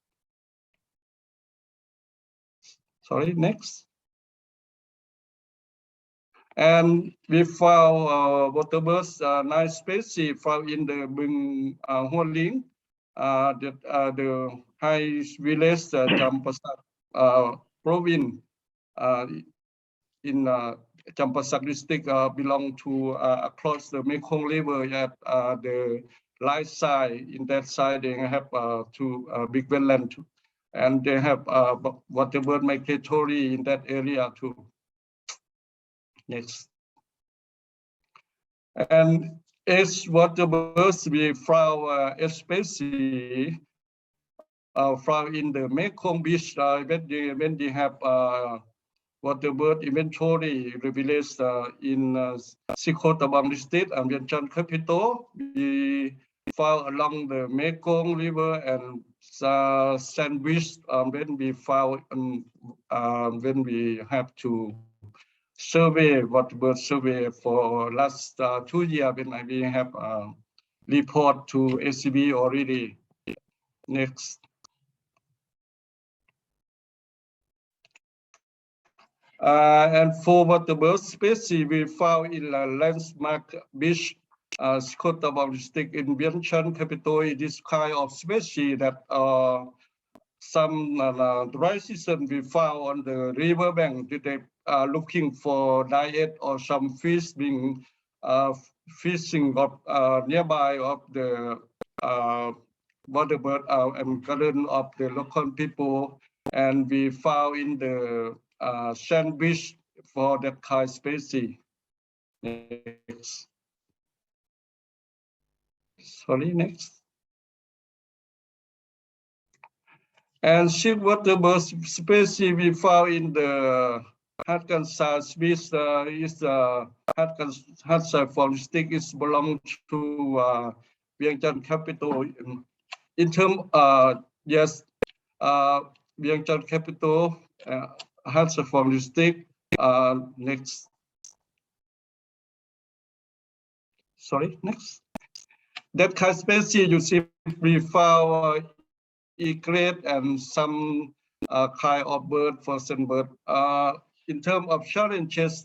Sorry, next. And we found water birds, 9 species found in the Bung Hualing, the high village Champasak province in Champasak district belong to across the Mekong River at the right side. In that side, they have 2 big wetlands, and they have water bird migratory in that area too. Next. And as water birds, we found a species found in the Mekong Beach when they have water bird inventory released in Sikhotabang district and Vientiane capital. We found along the Mekong River and sandwich when we found when we have to survey water bird survey for last 2 years when we have report to ACB already. Next. And for water bird species we found in a landmark beach, Sikhotabang district in Vientiane capital, this kind of species that some dry season we found on the riverbank. They are looking for diet or some fish being fishing of nearby of the water bird and garden of the local people, and we found in the sand beach for that kind of species. Next. Sorry, next. And sheepwater bird species we found in the Hatkansas Beach is Hatkansas from stick is belong to Vientiane capital. In terms, yes, Vientiane capital has a from district. Next. Sorry, next. That kind of species you see we found egret and some kind of bird, fossil bird. In terms of challenges,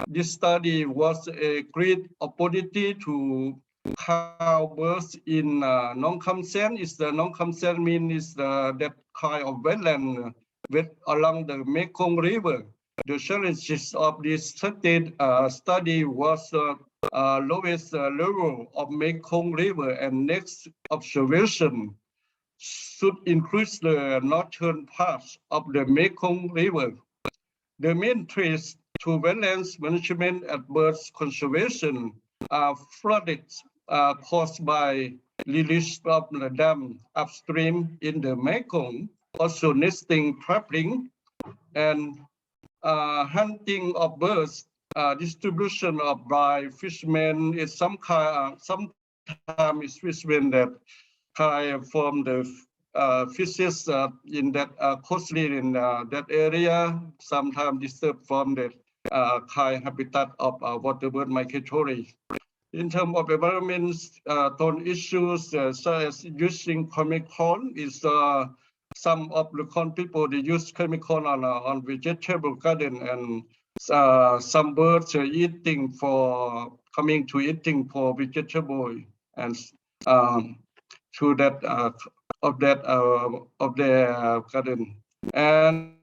this study was a great opportunity to count birds in non-consent. Is the non-consent mean is that kind of wetland along the Mekong River. The challenges of this study was lowest level of Mekong River, and next observation should increase the northern parts of the Mekong River. The main threats to wetlands management and birds conservation are flooding caused by release of the dam upstream in the Mekong, also nesting, trapping, and hunting of birds. Distribution of by fishermen is sometimes is fishermen that from the fishes in that coastline in that area, sometimes disturbed from the habitat of water bird migratory. In terms of environment issues, such as using chemical, is some of the people they use chemical on vegetable garden, and some birds are eating for vegetable, and to that of their garden, and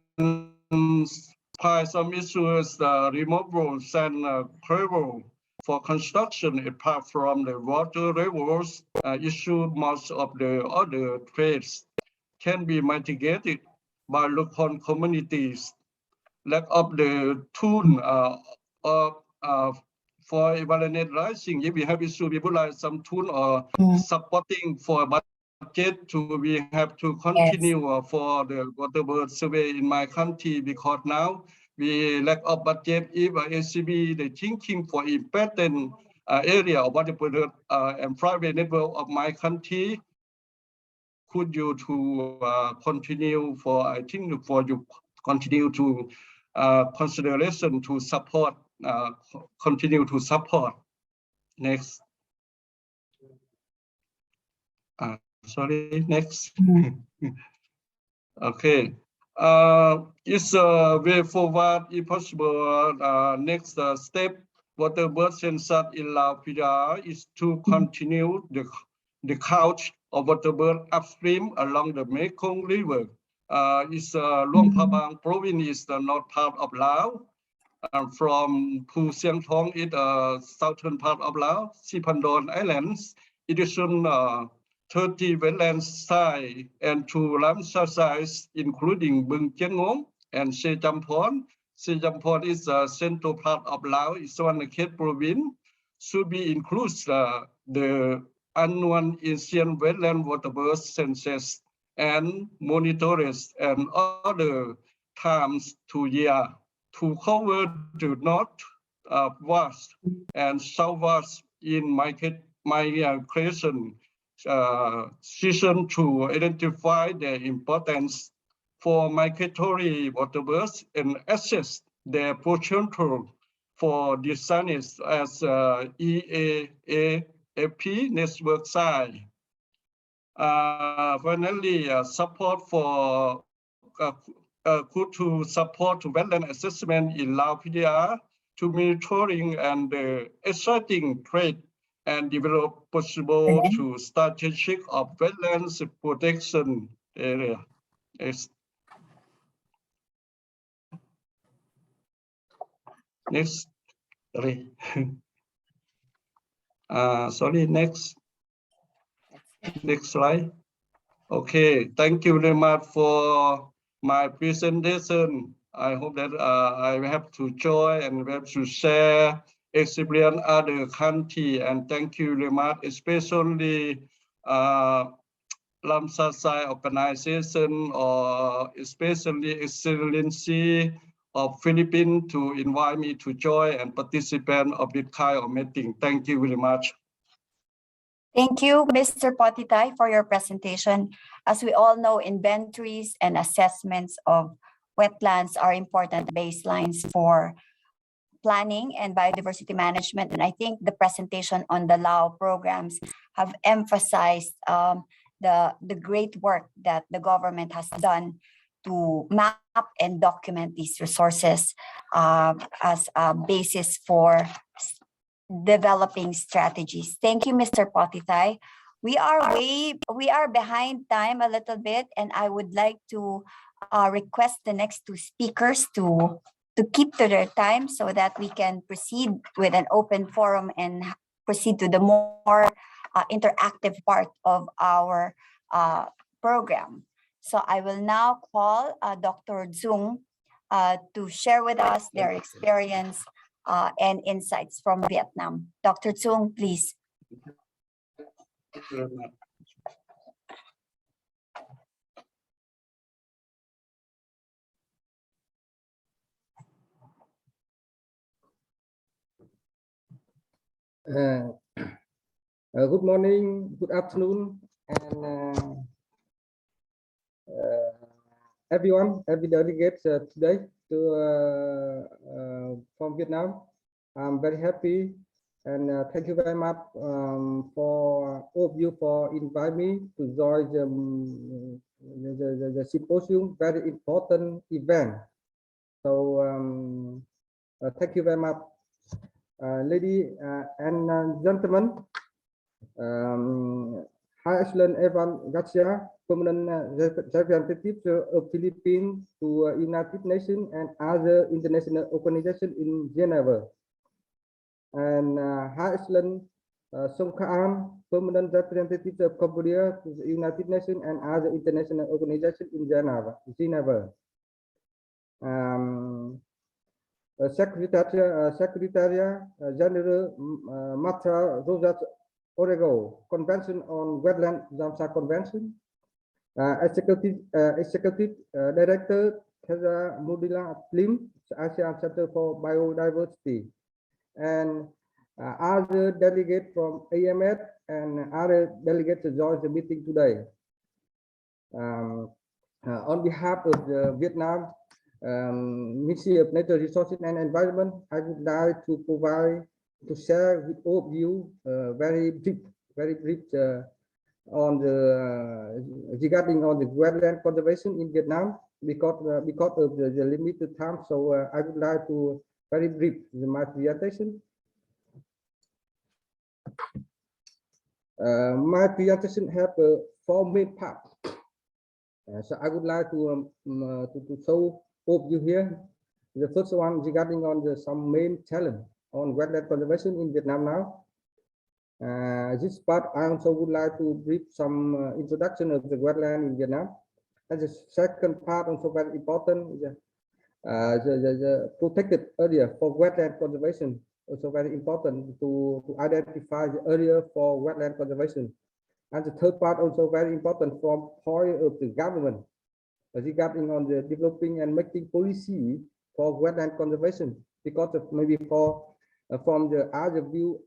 by some issues removal sand gravel for construction apart from the water levels issue. Most of the other threats can be mitigated by local communities. Lack of the tool for evaluate rising. If we have issue, we would like some tool or supporting for budget to we have to continue for the water bird survey in my country, because now we lack of budget. If ACB they thinking for important area of water bird and private network of my country, could you to continue for, I think for you continue to consideration to support, continue to support. Next. Sorry, next. Okay. It's a way forward, if possible. Next step, water bird census in Lao PDR is to continue the count of water bird upstream along the Mekong River. Luang Prabang province is the north part of Laos. From Phu Siang Thong is the southern part of Laos, Sipandon Islands. It is 30 wetland sites and 2 Ramsar sites, including Bung Cheng Ngong and Se Champon. Se Champon is the central part of Laos, it's one of the Khet province. Should be includes the annual ancient wetland water bird census and monitors and other times to year to cover the north, west, and southwest in migration season to identify the importance for migratory waterbirds and assess their potential for designs as EAAP network size. Finally, support for could to support wetland assessment in Lao PDR to monitoring and exciting trade and develop possible to strategic of wetlands protection area. Next, sorry. Sorry, next slide. Okay, thank you very much for my presentation. I hope that I have to join and have to share experience other country, and thank you very much, especially Lamsasai organization or especially Excellency of Philippines to invite me to join and participate of this kind of meeting. Thank you very much. Thank you, Mr. Potitay, for your presentation. As we all know, inventories and assessments of wetlands are important baselines for planning and biodiversity management. And I think the presentation on the Lao programs have emphasized the great work that the government has done to map and document these resources as a basis for developing strategies. Thank you, Mr. Potitay. We are behind time a little bit, and I would like to request the next two speakers to keep to their time so that we can proceed with an open forum and proceed to the more interactive part of our program. So I will now call Dr. Zung to share with us their experience and insights from Vietnam. Dr. Zung, please. Good morning, good afternoon, and every delegate today from Vietnam. I'm very happy, and thank you very much for all of you for inviting me to join the symposium, very important event. So thank you very much, ladies and gentlemen. High Excellent Evan Garcia, Permanent Representative of Philippines to United Nations and other international organizations in Geneva. And High Excellent Song Khaan, Permanent Representative of Cambodia to the United Nations and other international organizations in Geneva. Secretary General Matra Rosas Orego, Convention on Wetland Ramsar Convention, Executive Director Teza Mudila Plim, ASEAN Center for Biodiversity, and other delegates from AMF and other delegates to join the meeting today. On behalf of the Vietnam Ministry of Nature Resources and Environment, I would like to share with all of you very brief on the regarding on the wetland conservation in Vietnam because of the limited time. So I would like to very brief my presentation. My presentation have 4 main parts. So I would like to show all of you here. The first one regarding on the some main challenge on wetland conservation in Vietnam now. This part I also would like to brief some introduction of the wetland in Vietnam. And the second part also very important, the protected area for wetland conservation, also very important to identify the area for wetland conservation. And the third part also very important from point of the government regarding on the developing and making policy for wetland conservation, because of maybe for from the other view,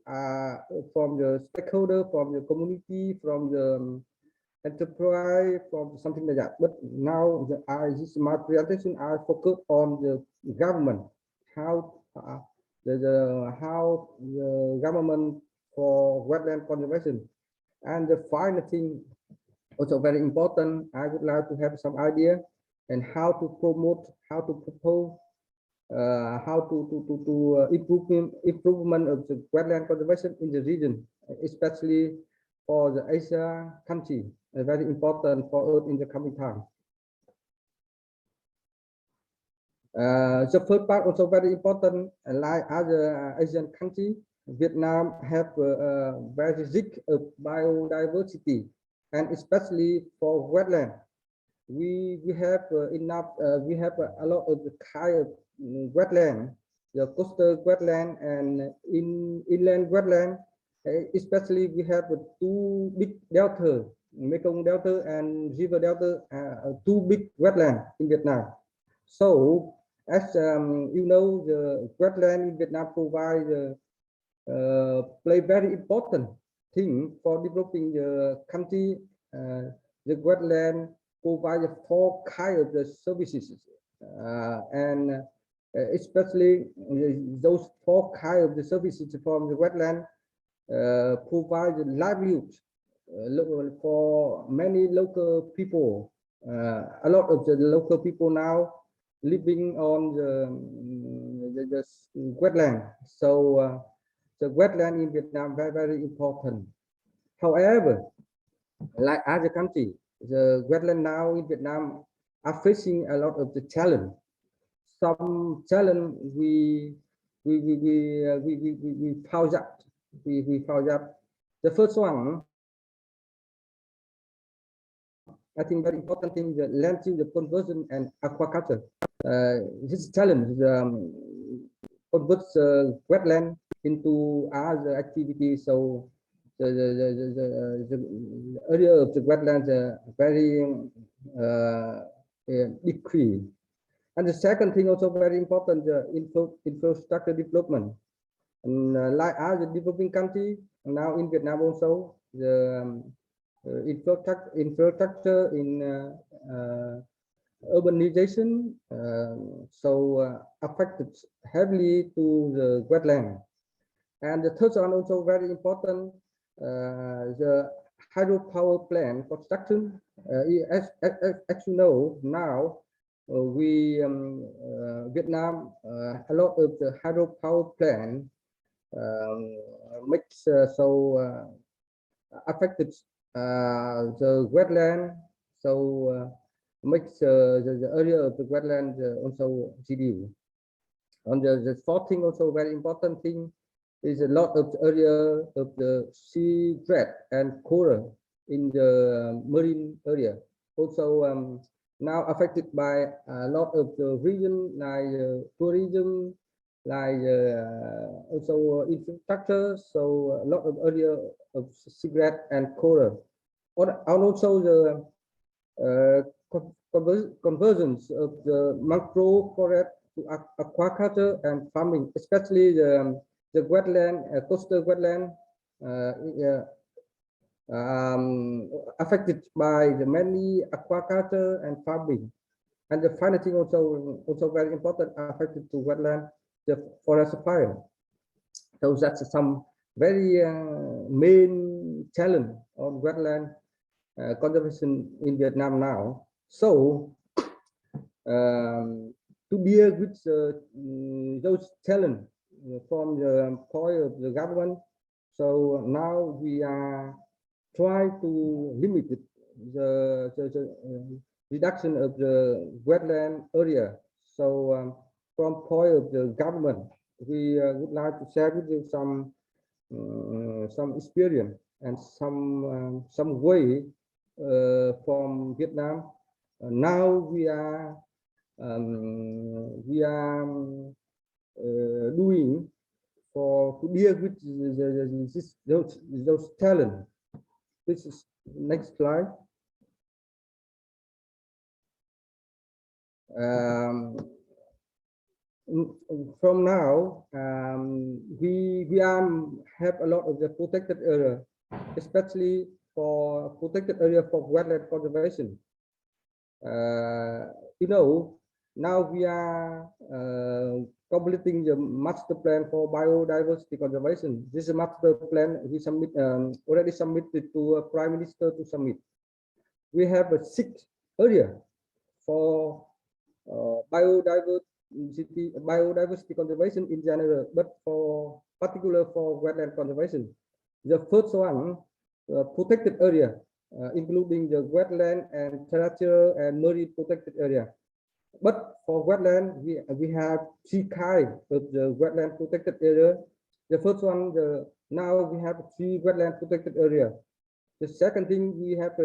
from the stakeholder, from the community, from the enterprise, from something like that. But now my presentation I focus on the government, how how the government for wetland conservation. And the final thing also very important, I would like to have some idea and how to promote, how to propose, how to improvement of the wetland conservation in the region, especially for the Asia country, very important for us in the coming time. The first part also very important, like other Asian countries, Vietnam have very rich biodiversity, and especially for wetland. We have enough. We have a lot of the kind of wetland, the coastal wetland and inland wetland. Especially we have two big delta, Mekong Delta and River Delta, two big wetland in Vietnam. So as you know, the wetland in Vietnam provide play very important thing for developing the country. The wetland provide four kinds of the services, and especially those four kinds of the services from the wetland provide livelihood for many local people. A lot of the local people now living on the wetland. So the wetland in Vietnam very, very important. However, like other countries, the wetland now in Vietnam are facing a lot of the challenge. Some challenge we found out. We found out. The first one, I think very important thing, the land use, the conversion and aquaculture. This challenge converts wetland into other activities. So the area of the wetlands very decreased. And the second thing also very important, the infrastructure development. And like other developing country, now in Vietnam also, the infrastructure in urbanization affected heavily to the wetland. And the third one also very important, the hydropower plant construction. As you know, now Vietnam a lot of the hydropower plant makes affected the wetland, so makes the area of the wetland also reduced. On the fourth thing, also very important thing, is a lot of area of the sea bread and coral in the marine area. Also now affected by a lot of the region like tourism, like also infrastructure. So a lot of area of cigarette and coral. And also the conversions of the mangrove forest to aquaculture and farming, especially the wetland, coastal wetland, affected by the many aquaculture and farming. And the final thing also very important, affected to wetland, the forest fire. So that's some very main challenge on wetland conservation in Vietnam now. So to deal with those challenges from the point of the government, so now we are trying to limit the reduction of the wetland area. So from point of the government, we would like to share with you some experience and some way from Vietnam. Now we are doing to deal with those talents. Next slide. From now, we have a lot of the protected area, especially for protected area for wetland conservation. Now we are completing the master plan for biodiversity conservation. This is a master plan we already submitted to Prime Minister to submit. We have a 6 area for biodiversity conservation in general, but for particular for wetland conservation. The first one, protected area, including the wetland and terrestrial and marine protected area. But for wetland, we have 3 kinds of the wetland protected area. The first one, now we have 3 wetland protected area. The second thing, we have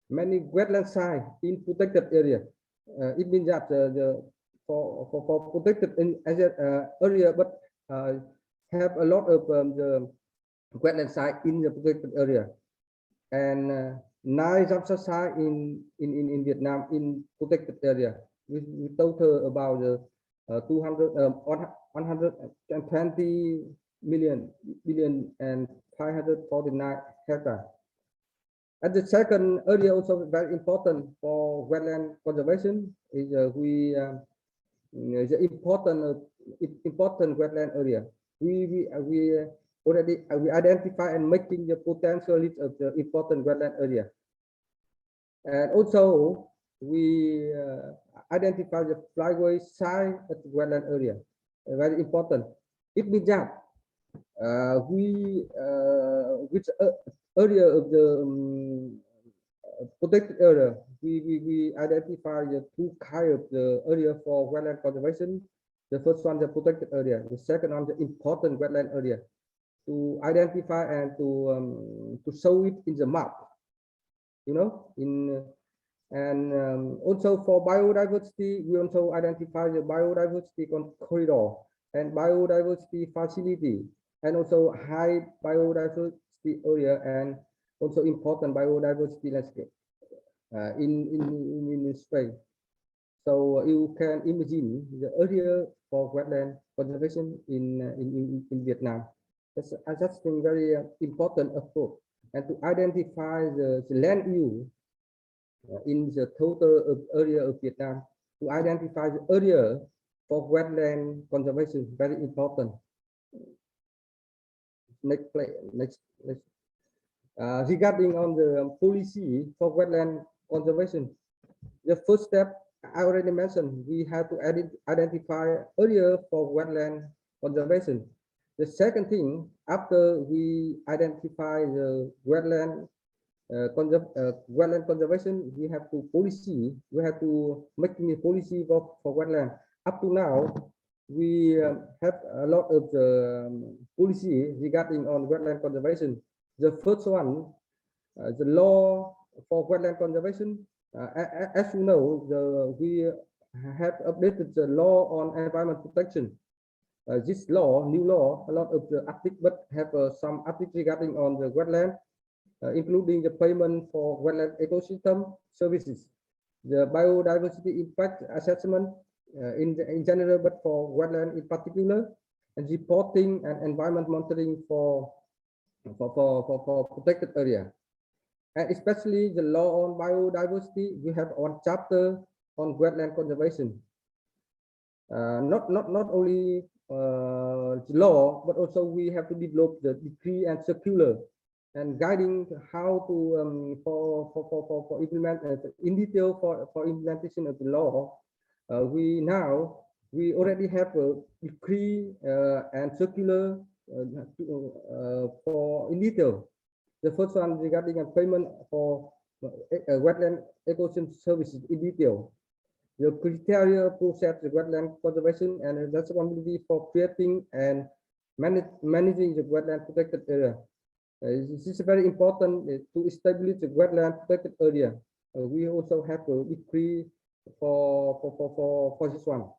many wetland sites in protected area. It means that for protected area, but have a lot of the wetland site in the protected area, and 9 Ramsar site in Vietnam in protected area. We total about 120 billion and 549 hectares. And the second area also very important for wetland conservation is the important wetland area. We already identify and making the potential list of the important wetland area, and also we identify the flyway site at the wetland area. Very important. It means that which area of the protected area, we identify the 2 kinds of the area for wetland conservation. The first one, the protected area. The second one, the important wetland area. To identify and to show it in the map, also for biodiversity, we also identify the biodiversity corridor and biodiversity facility, and also high biodiversity area, and also important biodiversity landscape in Spain. So you can imagine the area for wetland conservation in Vietnam. That's been very important approach, and to identify the land use in the total area of Vietnam, to identify the area for wetland conservation, very important. Next. Regarding on the policy for wetland conservation, the first step I already mentioned, we have to identify area for wetland conservation. The second thing, after we identify the wetland conservation, we have to make a policy for wetland. Up to now, we have a lot of policy regarding on wetland conservation. The first one, the law for wetland conservation. As you know, we have updated the law on environment protection. This new law, a lot of the articles, but have some articles regarding on the wetland, including the payment for wetland ecosystem services, the biodiversity impact assessment in general, but for wetland in particular, and reporting and environment monitoring for protected area, and especially the law on biodiversity. We have one chapter on wetland conservation. Not only law, but also we have to develop the decree and circular and guiding how to for implement in detail for implementation of the law. We already have a decree and circular for in detail. The first one regarding a payment for wetland ecosystem services in detail. The criteria process the wetland conservation and responsibility for creating and managing the wetland protected area. This is very important to establish the wetland protected area. We also have a decree for this one.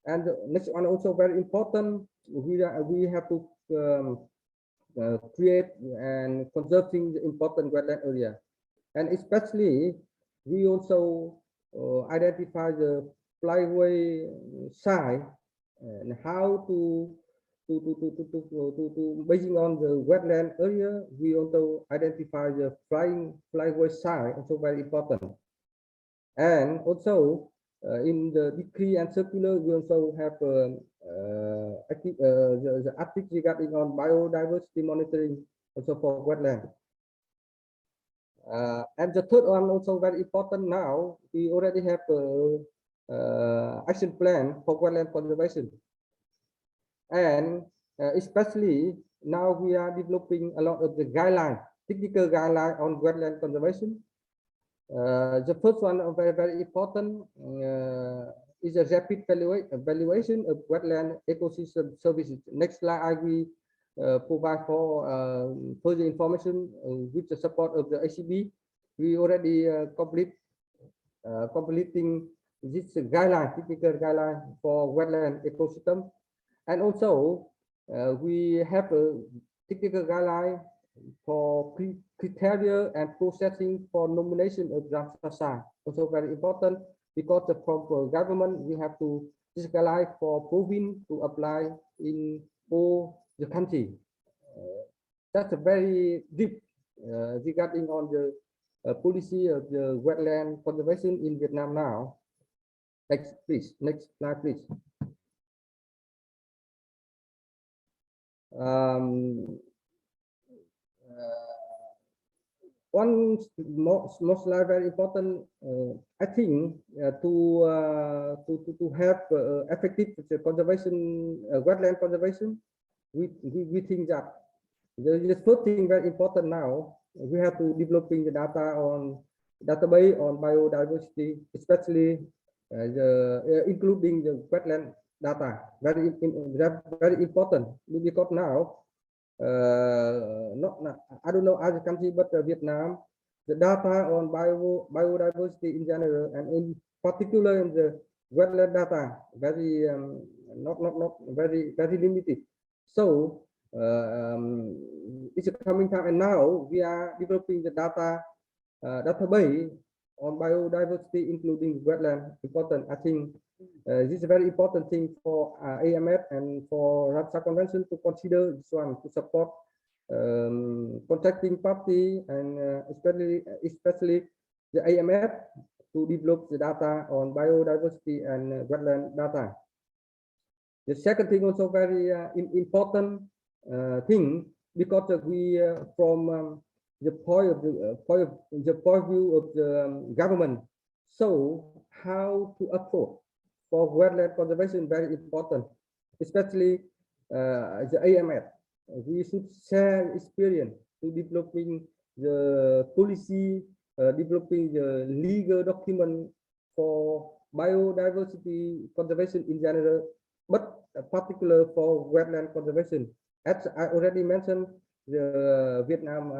And the next one also very important. We have to create and conserving the important wetland area. And especially, we also identify the flyway site and how to basing on the wetland area, we also identify the flyway site, also very important. And also in the decree and circular, we also have the article regarding on biodiversity monitoring also for wetland. And the third one also very important now, we already have a action plan for wetland conservation. And especially now we are developing a lot of the guidelines, technical guidelines on wetland conservation. The first one, very important, is a rapid evaluation of wetland ecosystem services. Next slide, I will provide for further information with the support of the ACB. We already completing this guideline, technical guideline for wetland ecosystem. And also, we have a technical guideline for criteria and processing for nomination of Ramsar site. Also very important because from government, we have to this guideline for province to apply in all the country. That's a very deep regarding on the policy of the wetland conservation in Vietnam now. Next, please. Next slide, please. One more slide very important. I think to have effective conservation, wetland conservation, we think that the first thing very important now, we have to developing the data on database on biodiversity, especially including the wetland data. Very important because now I don't know other country, but Vietnam, the data on biodiversity in general and in particular in the wetland data very not very limited. So it's a coming time, and now we are developing the database on biodiversity, including wetland. Important, I think. This is a very important thing for AMF and for Ramsar Convention to consider this one to support contracting party and especially the AMF to develop the data on biodiversity and wetland data. The second thing also very important thing because we from the point of view of the government. So how to approach for wetland conservation very important, especially the AMF. We should share experience to developing the policy, developing the legal document for biodiversity conservation in general, but particular for wetland conservation. As I already mentioned, the Vietnam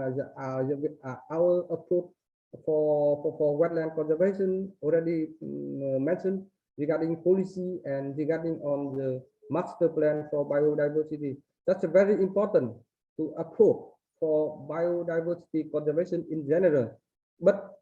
our approach for wetland conservation already mentioned regarding policy and regarding on the master plan for biodiversity. That's very important to approach for biodiversity conservation in general, but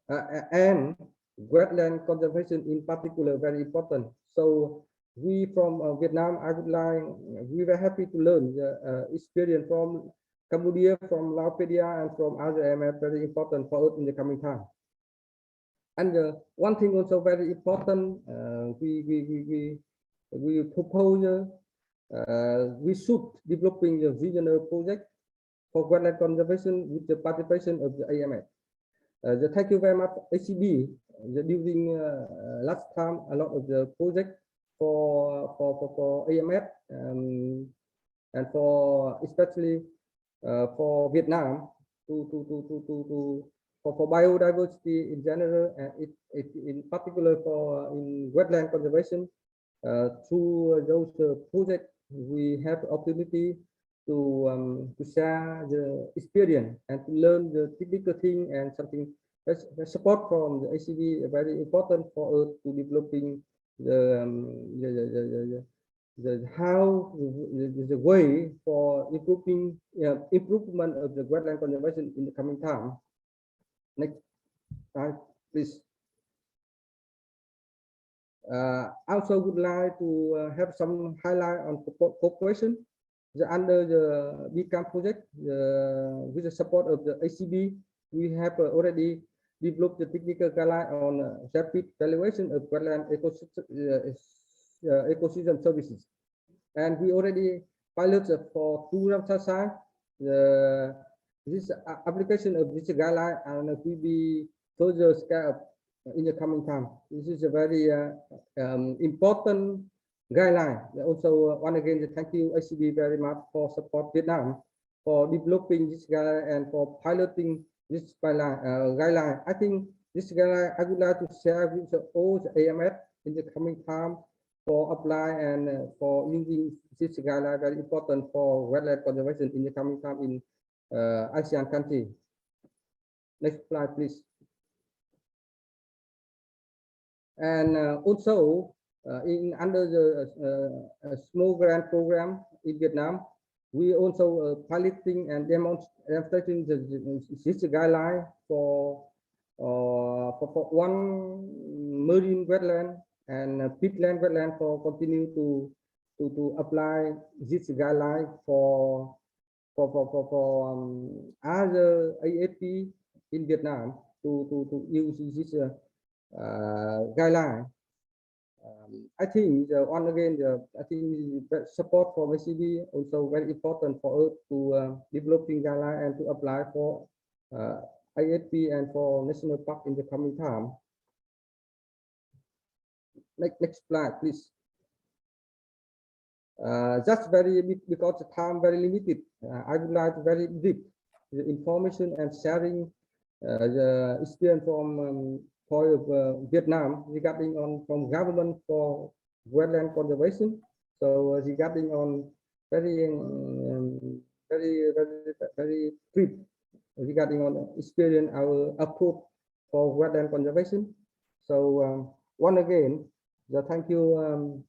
and wetland conservation in particular very important. So we from Vietnam, I would like, we were happy to learn the experience from Cambodia, from Laopedia, and from other AMF, very important for us in the coming time. And one thing also very important, we propose we should developing the regional project for wetland conservation with the participation of the AMF. Thank you very much, ACB. During last time, a lot of the project for AMF and for especially for Vietnam for biodiversity in general, and in particular for in wetland conservation. Through those projects, we have the opportunity to share the experience and to learn the typical thing and something. The support from the ACB is very important for us to developing the how the way for improvement of the wetland conservation in the coming time. Next slide, please. I also would like to have some highlight on cooperation. Under the BCAM project, with the support of the ACB, we have already developed the technical guideline on rapid valuation of wetland ecosystem services. And we already piloted for 2 Ramsar sites. This application of this guideline and will be further scaled up in the coming time. This is a very important guideline. Also, once again, thank you ACB very much for support Vietnam for developing this guideline and for piloting this guideline. I think this guideline I would like to share with all the AMF in the coming time for apply and for using this guideline, very important for wetland conservation in the coming time in ASEAN country. Next slide, please. And also under the small grant program in Vietnam, we also piloting and demonstrating this guideline for one marine wetland and peatland wetland for continue to apply this guideline for other AFP in Vietnam to use this guideline. I think once again, I think the support from ACB also very important for us to developing guideline and to apply for AFP and for national park in the coming time. Next slide, please. Just very because the time very limited, I would like to very deep the information and sharing the experience from Vietnam regarding on from government for wetland conservation. So regarding on very brief regarding on experience our approach for wetland conservation. So once again, thank you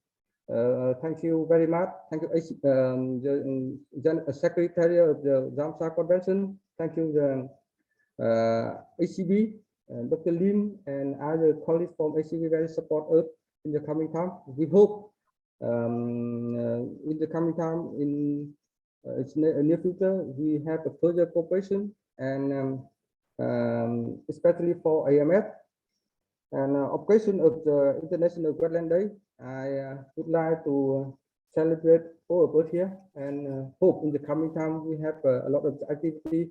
very much. Thank you, the Secretary of the Ramsar Convention. Thank you, the ACB, Dr. Lim, and other colleagues from ACB very support us in the coming time. We hope in the coming time, in its near future, we have a further cooperation and especially for AMF. And occasion of the International Wetland Day, I would like to celebrate all of us here and hope in the coming time we have a lot of activity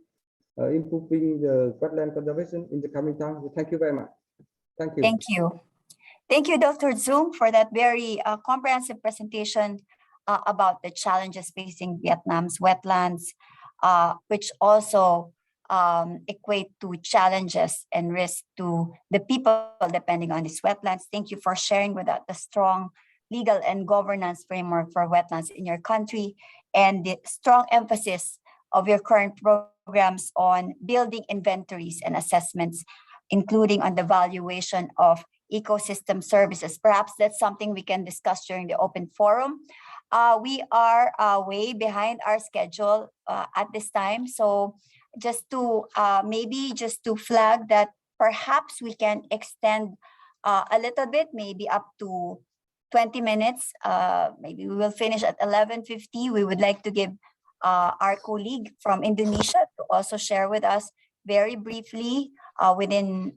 improving the wetland conservation in the coming time. Thank you very much. Thank you. Thank you. Thank you, Dr. Zoom, for that very comprehensive presentation about the challenges facing Vietnam's wetlands, which also equate to challenges and risk to the people depending on these wetlands. Thank you for sharing with us the strong legal and governance framework for wetlands in your country and the strong emphasis of your current programs on building inventories and assessments, including on the valuation of ecosystem services. Perhaps that's something we can discuss during the open forum. We are way behind our schedule at this time. So just to maybe just to flag that perhaps we can extend a little bit, maybe up to 20 minutes. Maybe we will finish at 11:50. We would like to give our colleague from Indonesia to also share with us very briefly within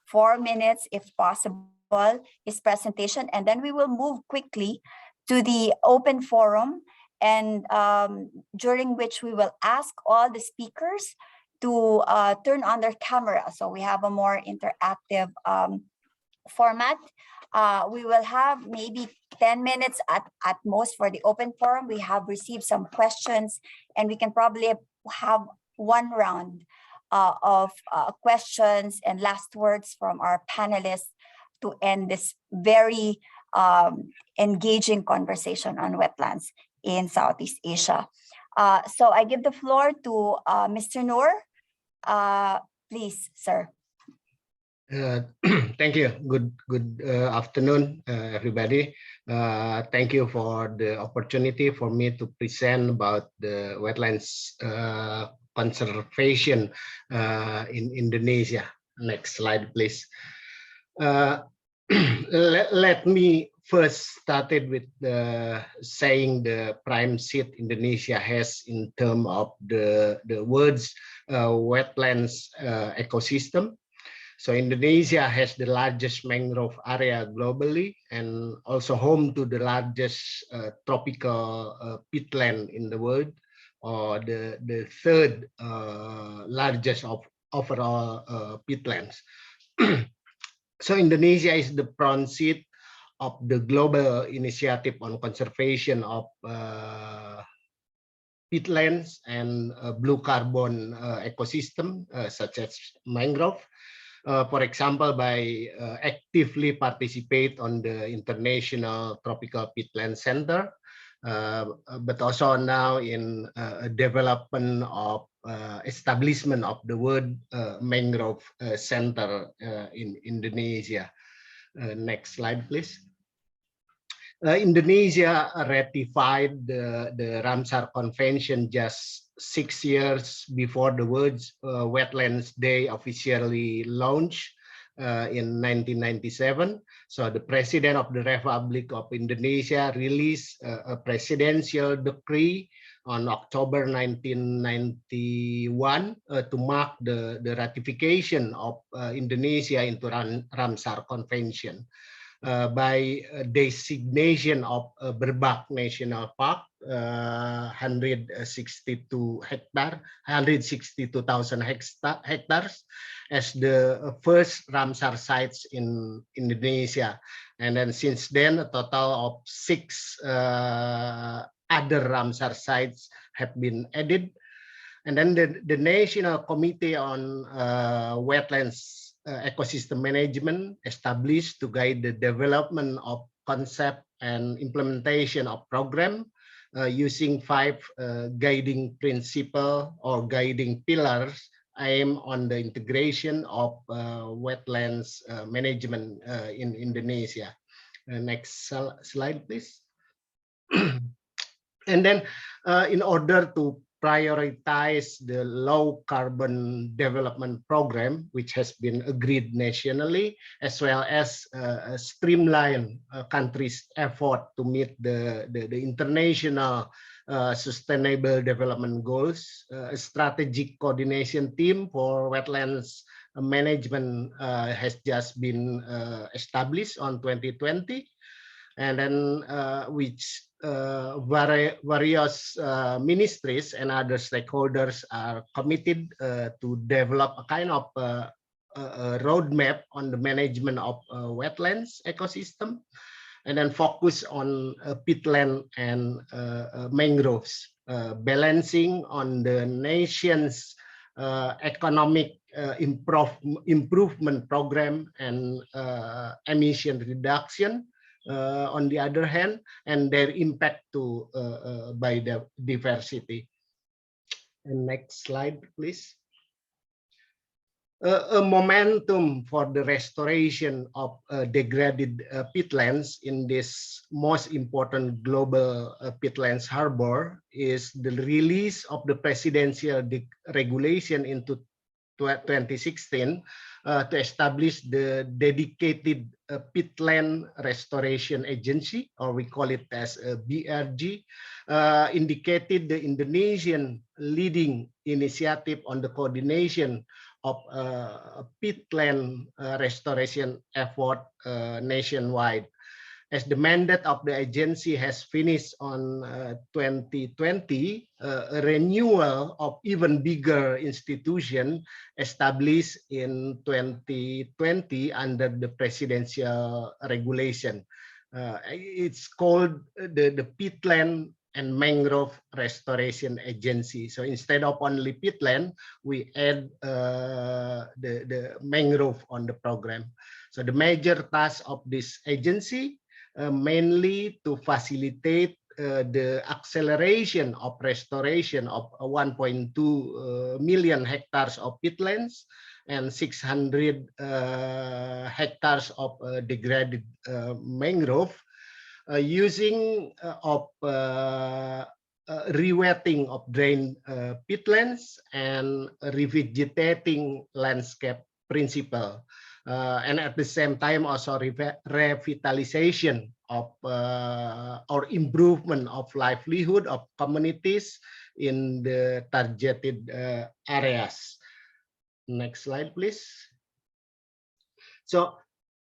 4 minutes, if possible, his presentation. And then we will move quickly to the open forum, and during which we will ask all the speakers to turn on their camera. So we have a more interactive format. We will have maybe 10 minutes at most for the open forum. We have received some questions, and we can probably have one round of questions and last words from our panelists to end this very engaging conversation on wetlands in Southeast Asia. So I give the floor to Mr. Noor. Please, sir. Thank you. Good afternoon, everybody. Thank you for the opportunity for me to present about the wetlands conservation in Indonesia. Next slide, please. Let me first started with saying the prime seat Indonesia has in terms of the words wetlands ecosystem. So Indonesia has the largest mangrove area globally and also home to the largest tropical peatland in the world, or the third largest of overall peatlands. So Indonesia is the front seat of the global initiative on conservation of peatlands and blue carbon ecosystem such as mangrove. For example, by actively participate on the International Tropical Peatland Center, but also now in development of establishment of the World Mangrove Center in Indonesia. Next slide, please. Indonesia ratified the Ramsar Convention just 6 years before the World's Wetlands Day officially launched in 1997. So the President of the Republic of Indonesia released a presidential decree on October 1991 to mark the ratification of Indonesia into Ramsar Convention. By designation of Berbak National Park, 162,000 hectares as the first Ramsar sites in Indonesia. And then since then, a total of 6 other Ramsar sites have been added. And then the National Committee on Wetlands Ecosystem Management established to guide the development of concept and implementation of program using 5 guiding principles or guiding pillars aimed on the integration of wetlands management in Indonesia. Next slide, please. And then in order to prioritize the low carbon development program, which has been agreed nationally, as well as streamline countries' effort to meet the international sustainable development goals. A strategic coordination team for wetlands management has just been established on 2020. And then which various ministries and other stakeholders are committed to develop a kind of a roadmap on the management of wetlands ecosystem, and then focus on peatland and mangroves, balancing on the nation's economic improvement program and emission reduction on the other hand, and their impact to biodiversity. And next slide, please. A momentum for the restoration of degraded peatlands in this most important global peatlands harbor is the release of the presidential regulation into 2016 to establish the dedicated peatland restoration agency, or we call it as a BRG, indicated the Indonesian leading initiative on the coordination of peatland restoration effort nationwide. As the mandate of the agency has finished on 2020, a renewal of even bigger institution established in 2020 under the presidential regulation. It's called the Peatland and Mangrove Restoration Agency. So instead of only peatland, we add the mangrove on the program. So the major task of this agency mainly to facilitate the acceleration of restoration of 1.2 million hectares of peatlands and 600 hectares of degraded mangrove using of rewetting of drain peatlands and revegetating landscape principle. And at the same time also revitalization of or improvement of livelihood of communities in the targeted areas. Next slide, please. So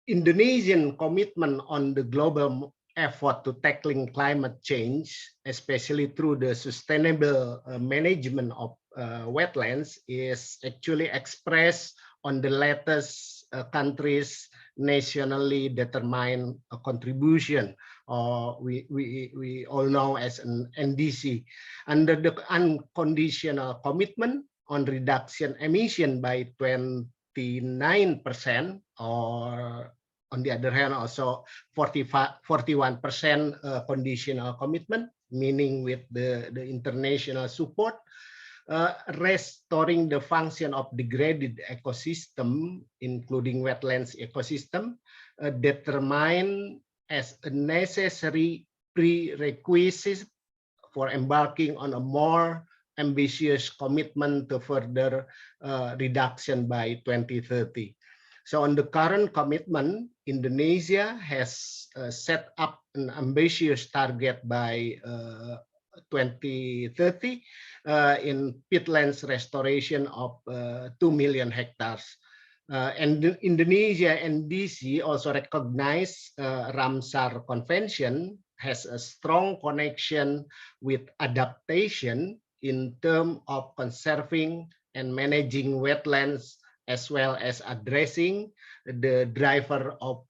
Indonesian commitment on the global effort to tackling climate change, especially through the sustainable management of wetlands, is actually expressed on the latest countries' nationally determined contribution, or we all know as an NDC, under the unconditional commitment on reduction emission by 29%, or on the other hand, also 41% conditional commitment, meaning with the international support, restoring the function of degraded ecosystem, including wetlands ecosystem, determined as a necessary prerequisite for embarking on a more ambitious commitment to further reduction by 2030. So on the current commitment, Indonesia has set up an ambitious target by 2030 in peatlands restoration of 2 million hectares. And Indonesia and DC also recognize Ramsar Convention has a strong connection with adaptation in terms of conserving and managing wetlands, as well as addressing the driver of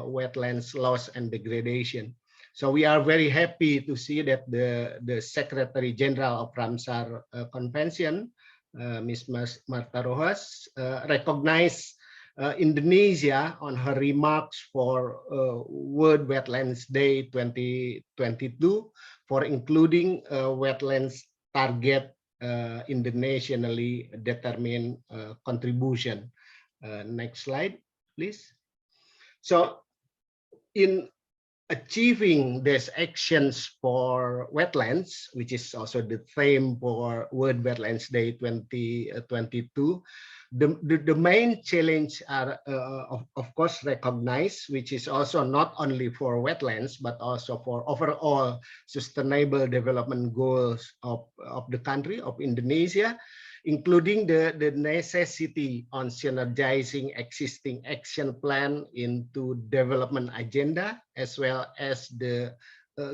wetlands loss and degradation. So we are very happy to see that the Secretary General of Ramsar Convention, Ms. Marta Rojas, recognized Indonesia on her remarks for World Wetlands Day 2022 for including wetlands target in the nationally determined contribution. Next slide, please. So in achieving these actions for wetlands, which is also the theme for World Wetlands Day 2022, the main challenge are of course recognized, which is also not only for wetlands but also for overall sustainable development goals of the country of Indonesia, including the necessity on synergizing existing action plan into development agenda, as well as the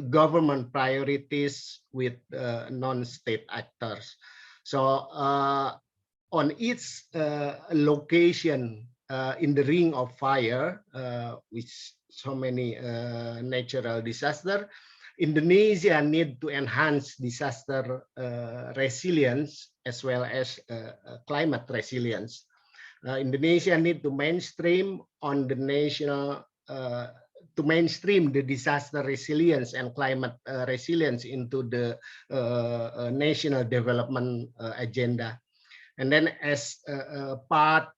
government priorities with non-state actors. So on its location in the Ring of Fire, with so many natural disasters, Indonesia need to enhance disaster resilience as well as climate resilience. Indonesia need to mainstream on the national to mainstream the disaster resilience and climate resilience into the national development agenda. And then as a part,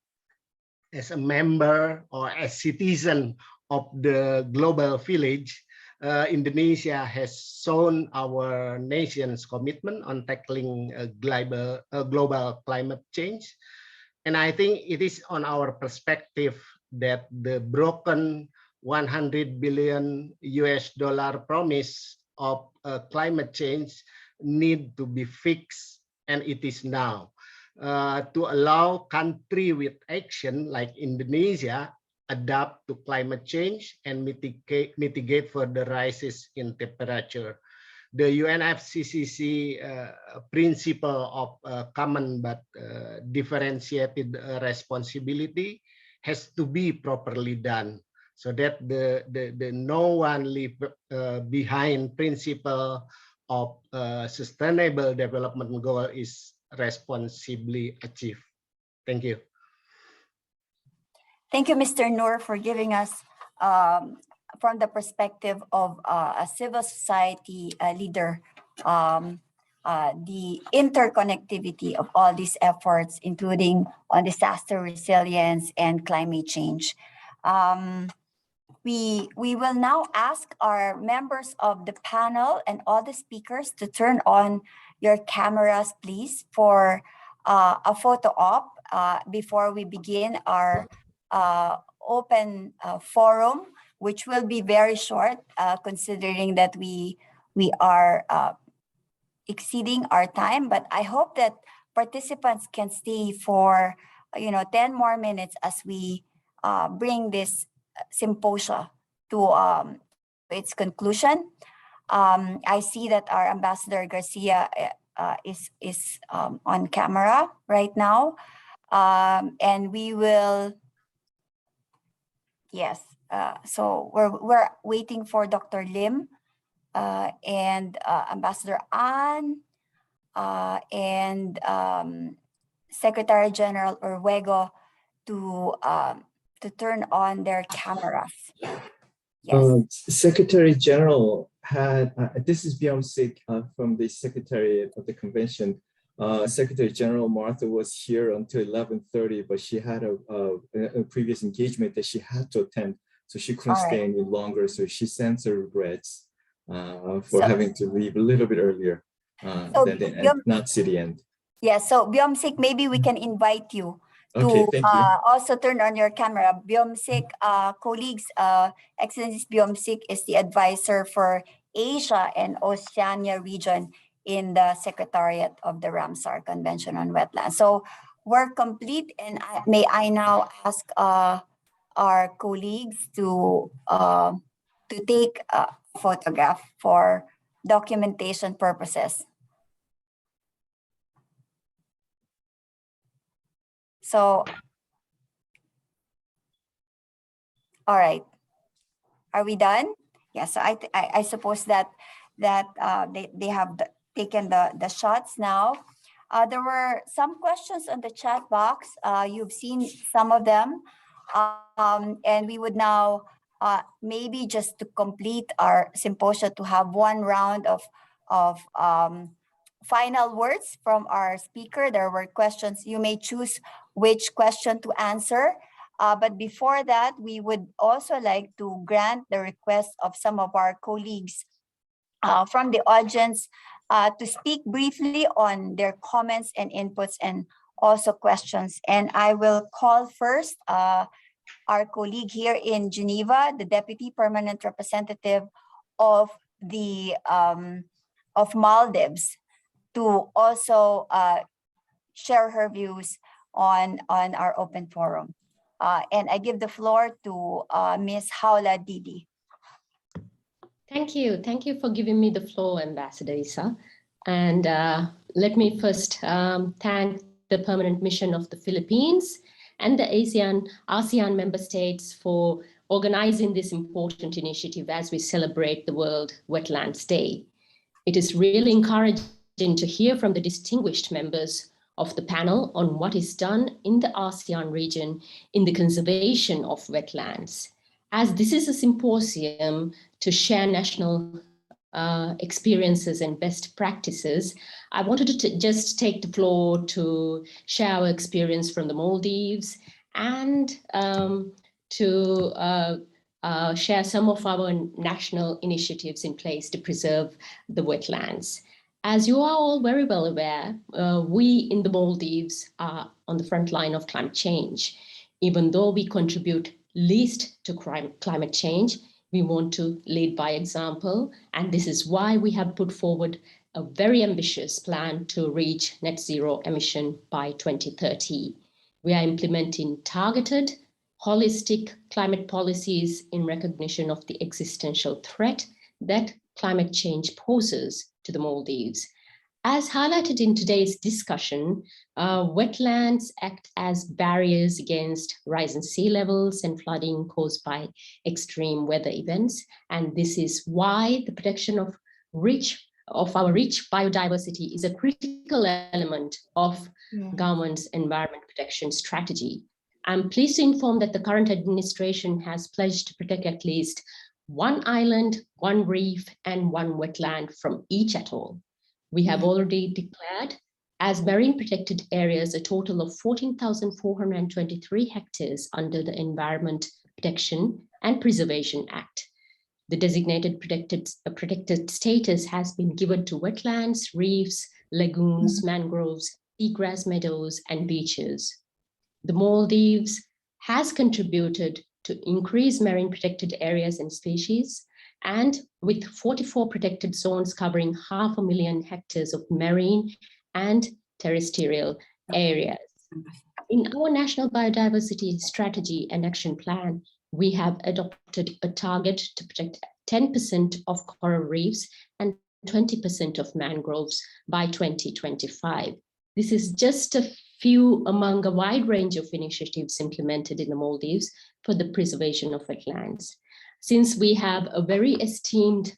as a member or as citizen of the global village, Indonesia has shown our nation's commitment on tackling global climate change. And I think it is on our perspective that the broken $100 billion promise of climate change need to be fixed, and it is now. To allow country with action like Indonesia adapt to climate change and mitigate further rises in temperature. The UNFCCC principle of common but differentiated responsibility has to be properly done, so that the no one leave behind principle of sustainable development goal is responsibly achieved. Thank you. Thank you, Mr. Noor, for giving us, from the perspective of a civil society leader, the interconnectivity of all these efforts, including on disaster resilience and climate change. we will now ask our members of the panel and all the speakers to turn on your cameras, please, for a photo op before we begin our open forum, which will be very short, considering that we are exceeding our time. But I hope that participants can stay for 10 more minutes as we bring this symposia to its conclusion. I see that our Ambassador Garcia is on camera right now, and we will. Yes, so we're waiting for Dr. Lim and Ambassador Ann and Secretary General Orwego to turn on their cameras. Yes. Secretary General had, this is Byung-sik from the Secretariat of the Convention. Secretary General Martha was here until 11:30, but she had a previous engagement that she had to attend, so she couldn't stay any longer. So she sends her regrets for having to leave a little bit earlier than the end, not see the end. Yeah, so Byung-sik, maybe we can invite you Okay, to thank you. also turn on your camera. Byung-sik, colleagues, Excellency Byung-sik is the advisor for Asia and Oceania region in the Secretariat of the Ramsar Convention on Wetlands. So we're complete, and may I now ask our colleagues to take a photograph for documentation purposes. So, all right, are we done? Yeah, so I suppose that they have taken the shots now. There were some questions on the chat box. You've seen some of them, and we would now maybe just to complete our symposium to have one round of final words from our speaker. There were questions. You may choose which question to answer. But before that, we would also like to grant the request of some of our colleagues from the audience to speak briefly on their comments and inputs and also questions. And I will call first our colleague here in Geneva, the Deputy Permanent Representative of the of Maldives, to also share her views on our open forum. And I give the floor to Ms. Haula Didi. Thank you. Thank you for giving me the floor, Ambassador Isa. And let me first thank the permanent mission of the Philippines and the ASEAN member states for organizing this important initiative as we celebrate the World Wetlands Day. It is really encouraging to hear from the distinguished members of the panel on what is done in the ASEAN region in the conservation of wetlands. As this is a symposium to share national experiences and best practices, I wanted to just take the floor to share our experience from the Maldives and to share some of our national initiatives in place to preserve the wetlands. As you are all very well aware, we in the Maldives are on the front line of climate change. Even though we contribute least to climate change, we want to lead by example. And this is why we have put forward a very ambitious plan to reach net zero emission by 2030. We are implementing targeted, holistic climate policies in recognition of the existential threat that climate change poses to the Maldives. As highlighted in today's discussion, wetlands act as barriers against rising sea levels and flooding caused by extreme weather events. And this is why the protection of our rich biodiversity is a critical element of government's environment protection strategy. I'm pleased to inform that the current administration has pledged to protect at least one island, one reef, and one wetland from each atoll. We have already declared as marine protected areas a total of 14,423 hectares under the Environment Protection and Preservation Act. The designated protected status has been given to wetlands, reefs, lagoons, mangroves, seagrass meadows, and beaches. The Maldives has contributed to increase marine protected areas and species, and with 44 protected zones covering 500,000 hectares of marine and terrestrial areas. In our National Biodiversity Strategy and Action Plan, we have adopted a target to protect 10% of coral reefs and 20% of mangroves by 2025. This is just a few among a wide range of initiatives implemented in the Maldives for the preservation of wetlands. Since we have a very esteemed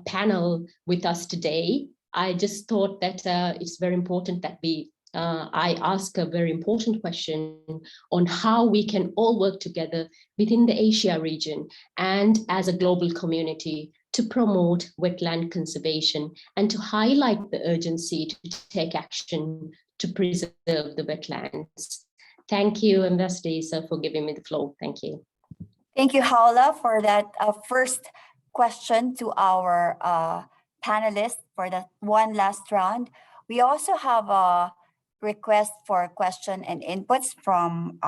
panel with us today, I just thought that it's very important that I ask a very important question on how we can all work together within the Asia region and as a global community to promote wetland conservation and to highlight the urgency to take action to preserve the wetlands. Thank you, Ambassador Issa, for giving me the floor. Thank you. Thank you, Haula, for that first question to our panelists for that one last round. We also have a request for question and inputs from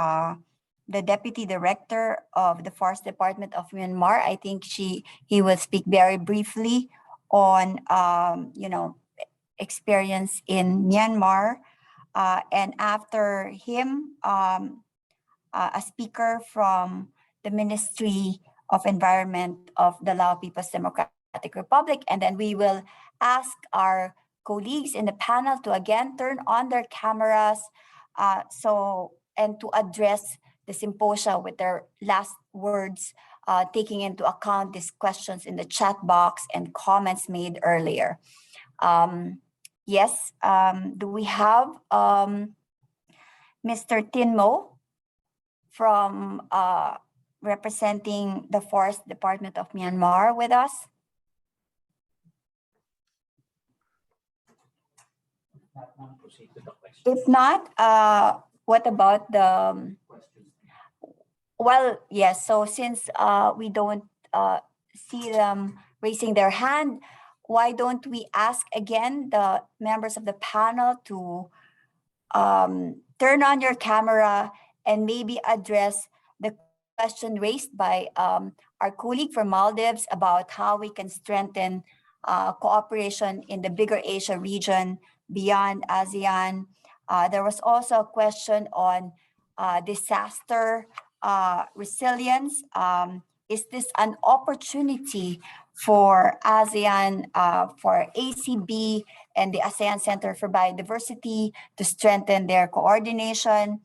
the Deputy Director of the Forest Department of Myanmar. I think he will speak very briefly on experience in Myanmar. And after him, a speaker from the Ministry of Environment of the Lao People's Democratic Republic. And then we will ask our colleagues in the panel to again turn on their cameras and to address the symposia with their last words, taking into account these questions in the chat box and comments made earlier. Yes, do we have Mr. Tin Mo from representing the Forest Department of Myanmar with us? If not, what about the, well, yes, so since we don't see them raising their hand, why don't we ask again the members of the panel to turn on your camera and maybe address the question raised by our colleague from Maldives about how we can strengthen cooperation in the bigger Asia region beyond ASEAN. There was also a question on disaster resilience. Is this an opportunity for ASEAN, for ACB and the ASEAN Center for Biodiversity to strengthen their coordination?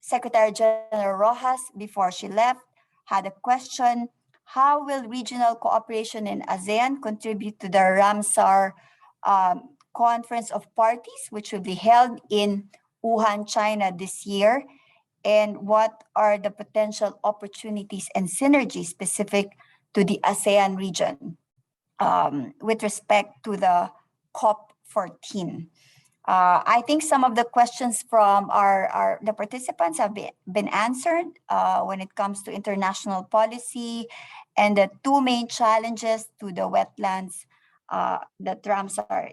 Secretary General Rojas, before she left, had a question: how will regional cooperation in ASEAN contribute to the Ramsar Conference of Parties, which will be held in Wuhan, China this year? And what are the potential opportunities and synergies specific to the ASEAN region with respect to the COP14? I think some of the questions from the participants have been answered when it comes to international policy and the two main challenges to the wetlands that Ramsar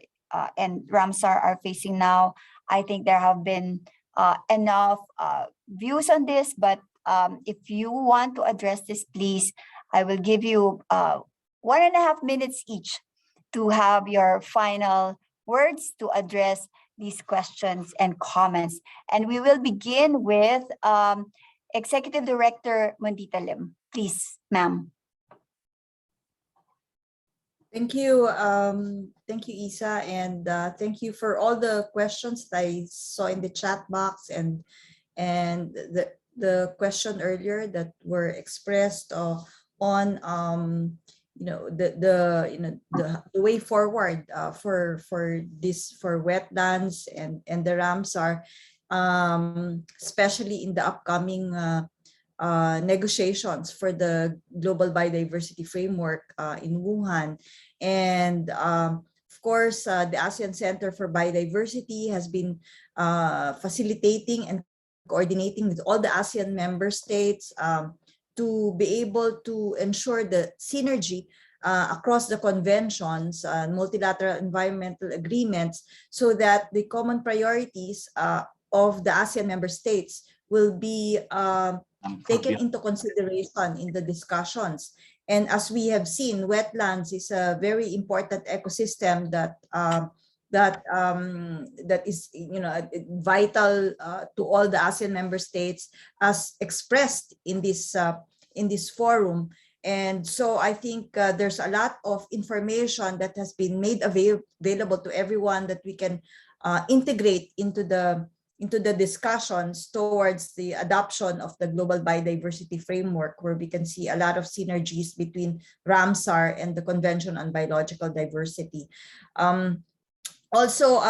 and Ramsar are facing now. I think there have been enough views on this, but if you want to address this, please, I will give you 1.5 minutes each to have your final words to address these questions and comments. And we will begin with Executive Director Mondita Lim. Please, ma'am. Thank you. Thank you, Isa, and thank you for all the questions that I saw in the chat box and the question earlier that were expressed on the way forward for wetlands and the Ramsar, especially in the upcoming negotiations for the Global Biodiversity Framework in Wuhan. And of course, the ASEAN Center for Biodiversity has been facilitating and coordinating with all the ASEAN member states to be able to ensure the synergy across the conventions, multilateral environmental agreements, so that the common priorities of the ASEAN member states will be taken into consideration in the discussions. And as we have seen, wetlands is a very important ecosystem that that is, you know, vital to all the ASEAN member states, as expressed in this forum. And so I think there's a lot of information that has been made available to everyone that we can integrate into the discussions towards the adoption of the global biodiversity framework, where we can see a lot of synergies between Ramsar and the Convention on Biological Diversity. Also,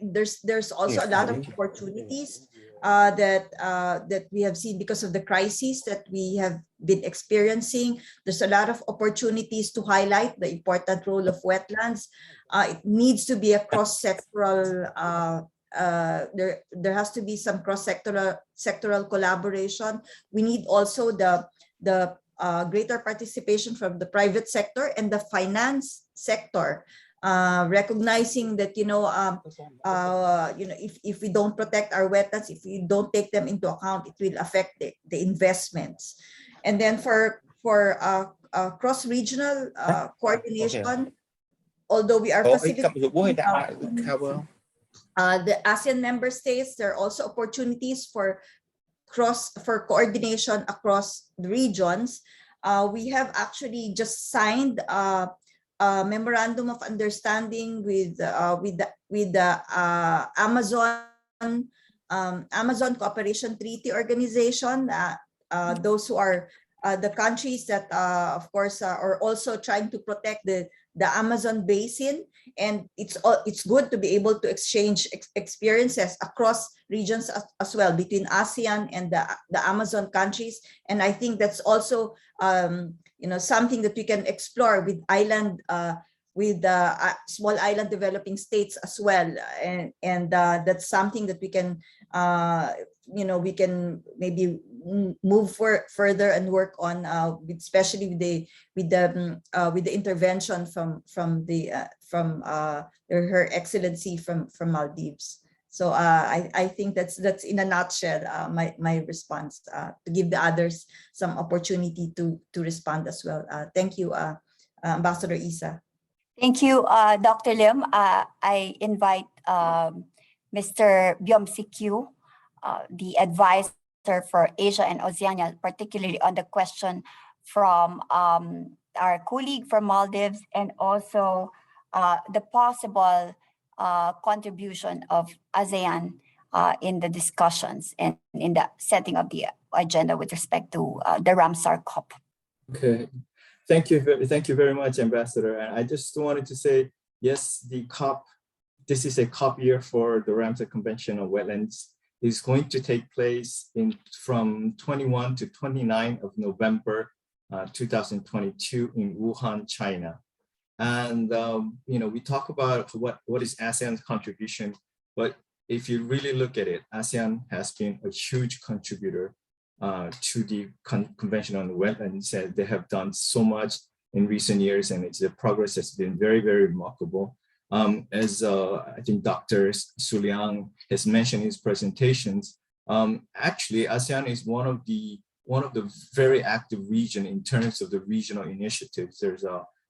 there's also a lot of opportunities that we have seen because of the crises that we have been experiencing. There's a lot of opportunities to highlight the important role of wetlands. It needs to be a cross-sectoral. There has to be some cross-sectoral collaboration. We need also the greater participation from the private sector and the finance sector. Recognizing that, if we don't protect our wetlands, if we don't take them into account, it will affect the investments. And then for cross-regional coordination, although we are facilitating the ASEAN member states, there are also opportunities for coordination across the regions. We have actually just signed memorandum of understanding with the Amazon Cooperation Treaty Organization. Those who are the countries that, of course, are also trying to protect the Amazon basin, and it's good to be able to exchange experiences across regions as well, between ASEAN and the Amazon countries. And I think that's also something that we can explore with small island developing states as well, and that's something that we can we can maybe move further and work on, especially with the intervention from Her Excellency from Maldives. So I think that's in a nutshell my response, to give the others some opportunity to respond as well. Thank you, Ambassador Isa. Thank you, Dr. Lim. I invite Mr. Byom-Sik, the advisor for Asia and Oceania, particularly on the question from our colleague from Maldives, and also the possible contribution of ASEAN in the discussions and in the setting of the agenda with respect to the Ramsar COP. Okay, thank you very much, Ambassador. And I just wanted to say, yes, the COP, this is a COP year for the Ramsar Convention on Wetlands. It's going to take place from 21 to 29 of November 2022 in Wuhan, China. And we talk about what is ASEAN's contribution, but if you really look at it, ASEAN has been a huge contributor to the Convention on the Wetlands. They have done so much in recent years, and the progress has been very, very remarkable. As I think Dr. Su Liang has mentioned in his presentations, actually ASEAN is one of the very active region in terms of the regional initiatives. There's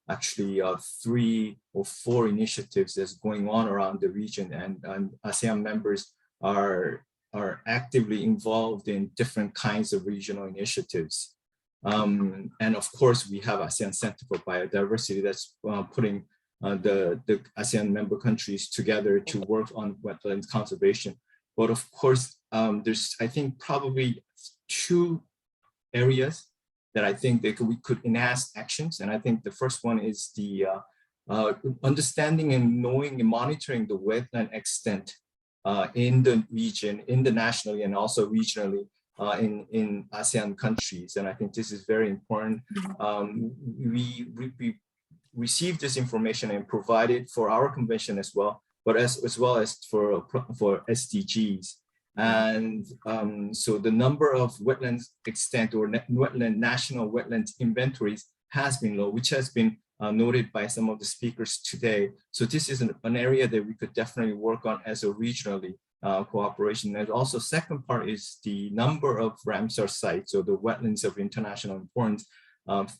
actually 3 or 4 initiatives that's going on around the region, and ASEAN members are actively involved in different kinds of regional initiatives. And of course, we have ASEAN Center for Biodiversity that's putting the ASEAN member countries together to work on wetlands conservation. But of course, there's, I think, probably 2 areas that I think that we could enhance actions. And I think the first one is the understanding and knowing and monitoring the wetland extent in the region, nationally and also regionally in ASEAN countries. And I think this is very important. We receive this information and provide it for our convention as well, but as well as for SDGs. And so the number of wetlands extent or national wetlands inventories has been low, which has been noted by some of the speakers today. So this is an area that we could definitely work on as a regionally cooperation. And also second part is the number of Ramsar sites, or the wetlands of international importance.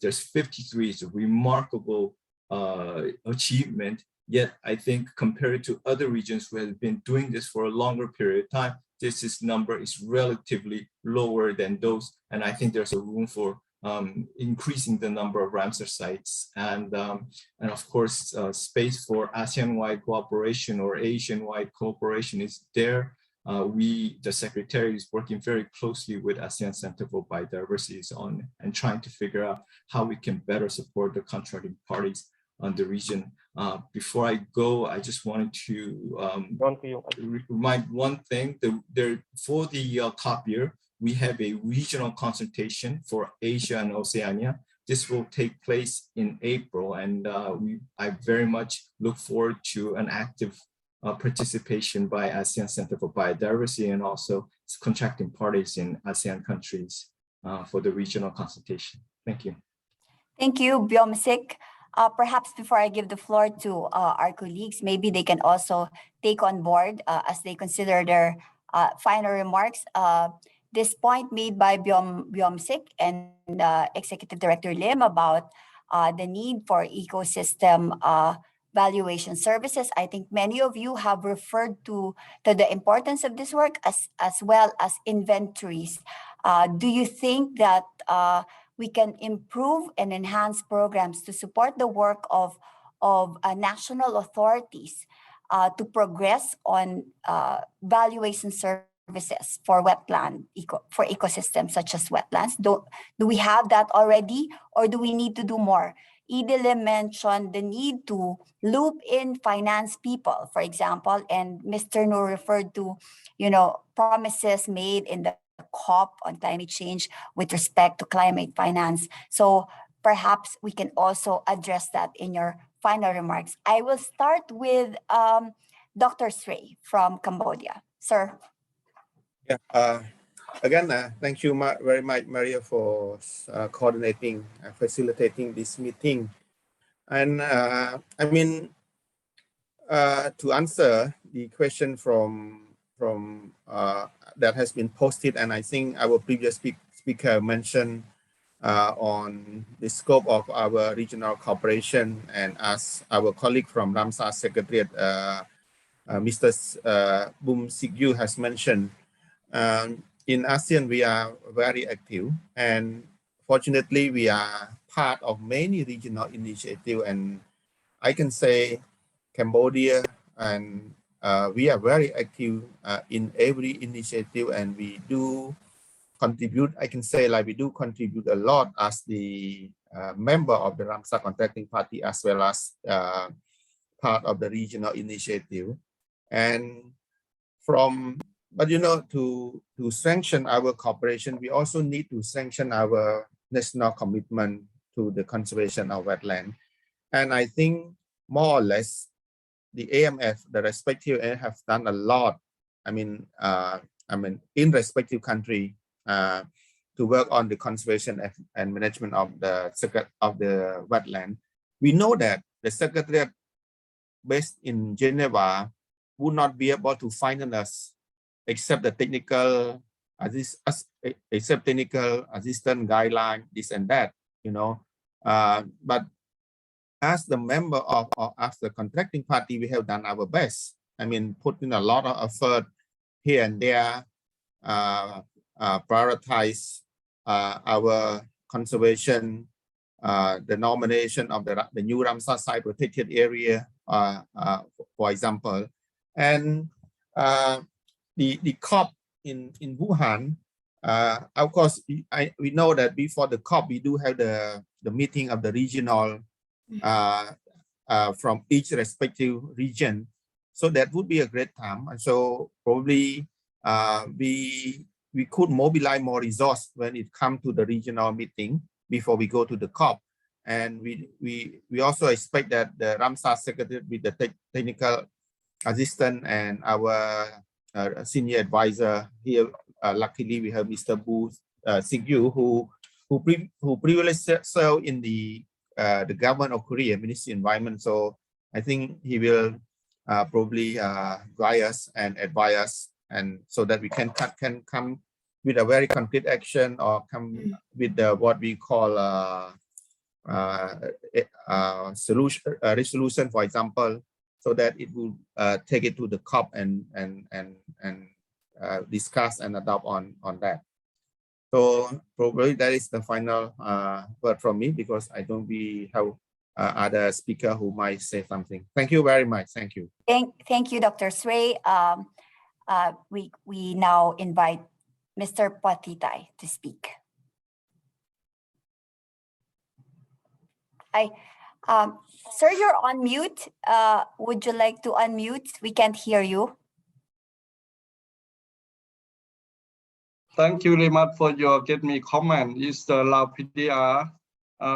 There's 53, it's a remarkable achievement. Yet I think compared to other regions who have been doing this for a longer period of time, this number is relatively lower than those. And I think there's a room for increasing the number of Ramsar sites, and of course space for ASEAN-wide cooperation or Asian-wide cooperation is there. The Secretary is working very closely with ASEAN Center for Biodiversity and trying to figure out how we can better support the contracting parties on the region. Before I go, I just wanted to remind one thing. For the COP year, we have a regional consultation for Asia and Oceania. This will take place in April, and I very much look forward to an active participation by ASEAN Center for Biodiversity and also contracting parties in ASEAN countries for the regional consultation. Thank you. Thank you, Byom-sik. Perhaps before I give the floor to our colleagues, maybe they can also take on board as they consider their final remarks. This point made by Byom-sik and Executive Director Lim about the need for ecosystem valuation services. I think many of you have referred to the importance of this work as well as inventories. Do you think that we can improve and enhance programs to support the work of national authorities to progress on valuation services for for ecosystems such as wetlands? Do we have that already, or do we need to do more? Lim mentioned the need to loop in finance people, for example, and Mr. Noor referred to, promises made in the COP on climate change with respect to climate finance. So perhaps we can also address that in your final remarks. I will start with Dr. Srey from Cambodia. Sir. Yeah. Again, thank you very much, Maria, for coordinating, facilitating this meeting. And I mean, to answer the question from that has been posted, and I think our previous speaker mentioned on the scope of our regional cooperation, and as our colleague from Ramsar Secretariat, Mr. Boom Sig-yu has mentioned, in ASEAN, we are very active, and fortunately, we are part of many regional initiatives. And I can say Cambodia, and we are very active in every initiative, and we do contribute. I can say we do contribute a lot as the member of the Ramsar Contracting Party, as well as part of the regional initiative. And but to strengthen our cooperation, we also need to strengthen our national commitment to the conservation of wetland. And I think more or less the AMF, the respective AMF, have done a lot. I mean, in respective country to work on the conservation and management of the wetland. We know that the Secretariat based in Geneva would not be able to finance us except the technical assistant guideline, this and that, but as the member of as the contracting party, we have done our best. I mean, put in a lot of effort here and there, prioritize our conservation, the nomination of the new Ramsar site protected area, for example, and the COP in Wuhan. Of course, we know that before the COP, we do have the meeting of the regional from each respective region. So that would be a great time. And so probably we could mobilize more resources when it comes to the regional meeting before we go to the COP. And we also expect that the Ramsar Secretary with the technical assistant and our senior advisor here. Luckily, we have Mr. Boo Sigyu, who previously served in the government of Korea, Ministry of Environment. So I think he will probably guide us and advise us, and so that we can come with a very concrete action, or come with what we call resolution, for example, so that it will take it to the COP and discuss and adopt on that. So probably that is the final word from me, because I don't have other speaker who might say something. Thank you very much. Thank you. Thank you, Dr. Sway. We now invite Mr. Patitay to speak. Sir, you're on mute. Would you like to unmute? We can't hear you. Thank you very much for your get me comment. Is the Lao PDR.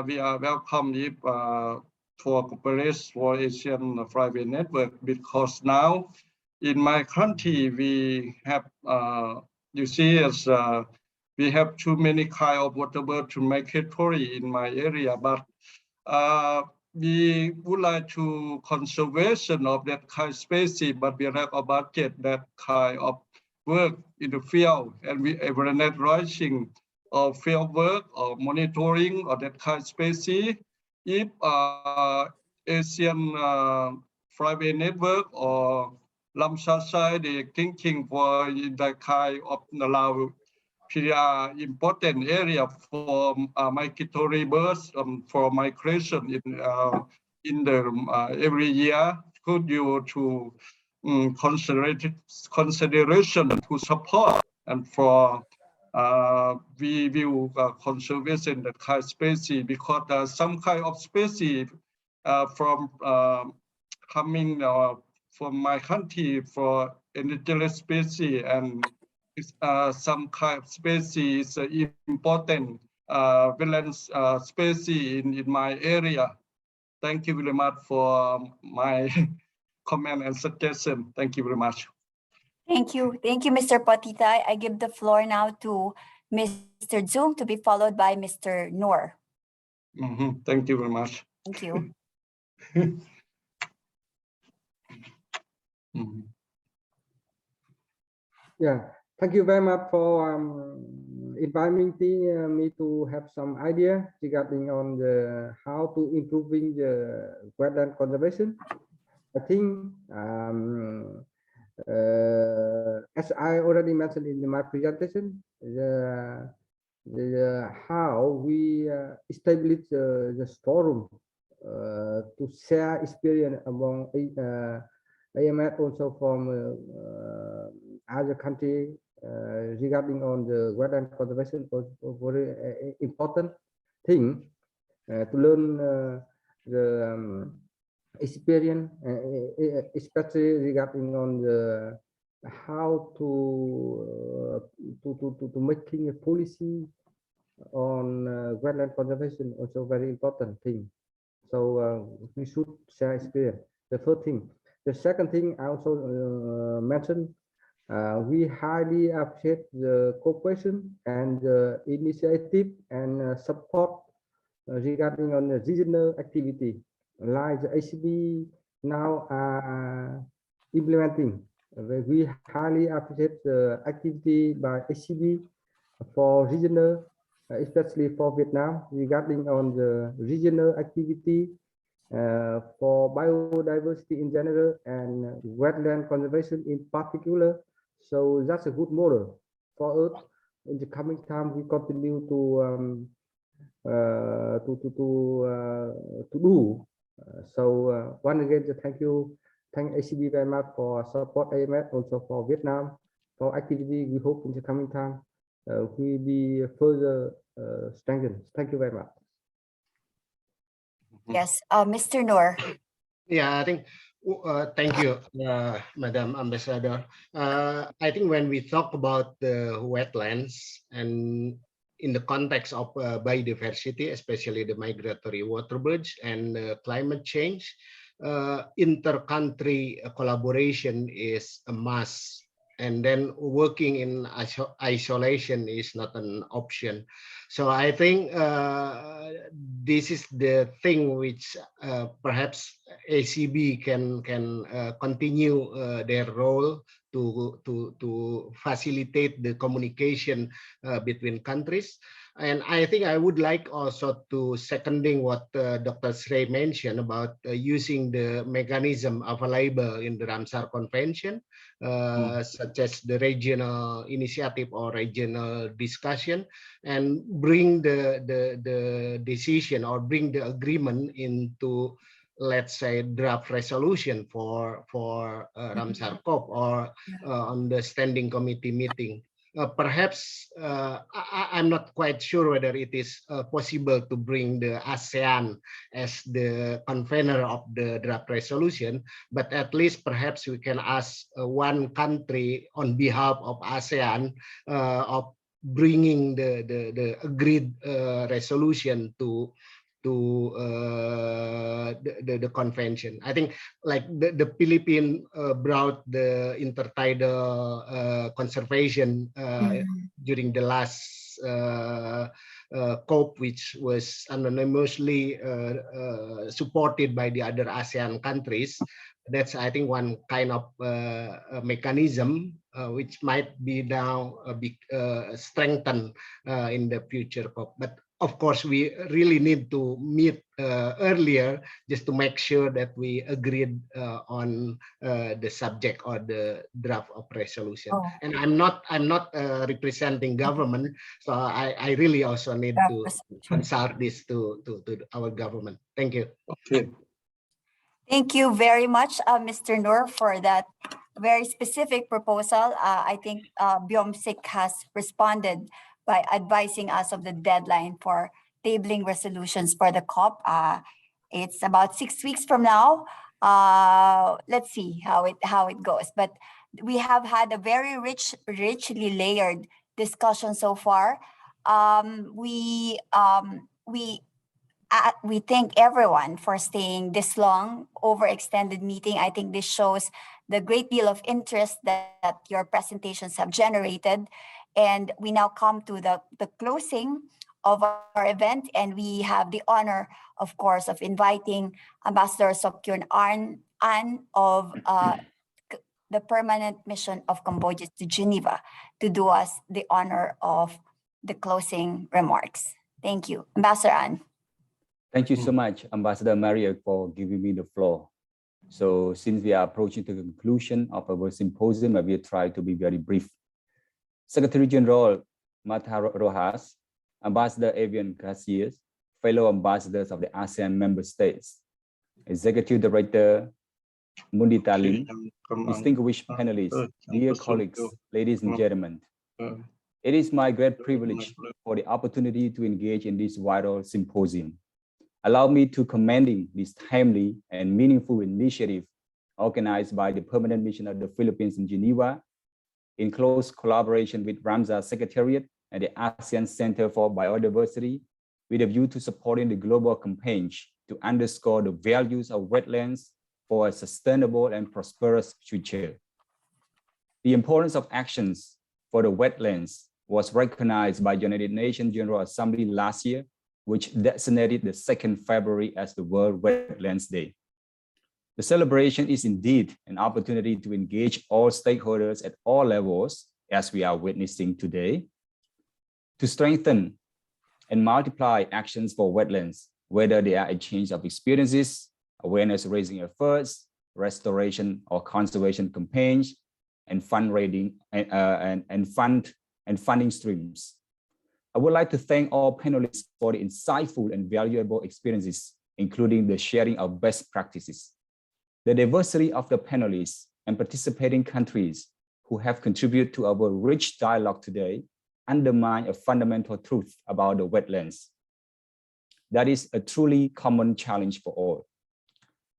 We are welcome if for cooperation for Asian private network, because now in my country we have you see as we have too many kind of waterbird to make it in my area, but we would like to conservation of that kind of species, but we have a budget that kind of work in the field, and we net writing or field work or monitoring of that kind of species. If Asian private network or Lamsasai, they thinking for that kind of allow PDR important area for migratory birds for migration in the every year. Could you to consideration to support and for we will conservation that kind of species, because some kind of species from coming from my country for endangered species, and some kind of species important wetlands species in my area. Thank you very much for my comment and suggestion. Thank you very much. Thank you. Thank you, Mr. Patitay. I give the floor now to Mr. Zoom, to be followed by Mr. Noor. Thank you very much. Thank you. Yeah, thank you very much for inviting me to have some idea regarding on the how to improving the wetland conservation. I think as I already mentioned in my presentation, how we establish the forum to share experience among AMS, also from other country regarding on the wetland conservation, was very important thing to learn the experience, especially regarding on the how to making a policy on wetland conservation, also very important thing. So we should share experience. The first thing. The second thing I also mentioned, we highly appreciate the cooperation and the initiative and support regarding on the regional activity, like the ACB now implementing. We highly appreciate the activity by ACB for regional, especially for Vietnam, regarding on the regional activity for biodiversity in general and wetland conservation in particular. So that's a good model for us. In the coming time, we continue to do. So once again, thank ACB very much for support AMS, also for Vietnam for activity. We hope in the coming time will be further strengthened. Thank you very much. Yes, Mr. Noor. Yeah, I think, thank you, Madam Ambassador. I think when we talk about the wetlands and in the context of biodiversity, especially the migratory waterbirds and climate change, inter-country collaboration is a must and then working in isolation is not an option. So I think this is the thing which perhaps ACB can continue their role to facilitate the communication between countries. And I think I would like also to seconding what Dr. Srey mentioned about using the mechanism available in the Ramsar Convention, such as the regional initiative or regional discussion, and bring the decision or bring the agreement into, let's say, draft resolution for Ramsar COP or on the standing committee meeting. Perhaps I'm not quite sure whether it is possible to bring the ASEAN as the convener of the draft resolution, but at least perhaps we can ask one country on behalf of ASEAN of bringing the agreed resolution to the convention. I think like the Philippines brought the intertidal conservation during the last COP, which was anonymously supported by the other ASEAN countries. That's, I think, one kind of mechanism which might be now strengthened in the future COP. But of course, we really need to meet earlier just to make sure that we agreed on the subject or the draft of resolution. And I'm not representing government, so I really also need to consult this to our government. Thank you. Okay. Thank you very much, Mr. Noor, for that very specific proposal. I think BIOMSIC has responded by advising us of the deadline for tabling resolutions for the COP. It's about 6 weeks from now. Let's see how it goes. But we have had a very richly layered discussion so far. We thank everyone for staying this long, overextended meeting. I think this shows the great deal of interest that your presentations have generated. And we now come to the closing of our event, and we have the honor, of course, of inviting Ambassador Sokyun An of the Permanent Mission of Cambodia to Geneva to do us the honor of the closing remarks. Thank you. Ambassador An. Thank you so much, Ambassador Maria, for giving me the floor. So since we are approaching the conclusion of our symposium, I will try to be very brief. Secretary General Martha Rojas, Ambassador Avian Garcia, fellow ambassadors of the ASEAN member states, Executive Director Mundita Lim, distinguished panelists, dear colleagues, ladies and gentlemen. It is my great privilege for the opportunity to engage in this vital symposium. Allow me to commend this timely and meaningful initiative organized by the Permanent Mission of the Philippines in Geneva in close collaboration with Ramsar Secretariat and the ASEAN Center for Biodiversity, with a view to supporting the global campaign to underscore the values of wetlands for a sustainable and prosperous future. The importance of actions for the wetlands was recognized by United Nations General Assembly last year, which designated the 2nd February as the World Wetlands Day. The celebration is indeed an opportunity to engage all stakeholders at all levels, as we are witnessing today, to strengthen and multiply actions for wetlands, whether they are exchange of experiences, awareness-raising efforts, restoration or conservation campaigns, and fundraising and funding streams. I would like to thank all panelists for the insightful and valuable experiences, including the sharing of best practices. The diversity of the panelists and participating countries who have contributed to our rich dialogue today undermine a fundamental truth about the wetlands. That is a truly common challenge for all.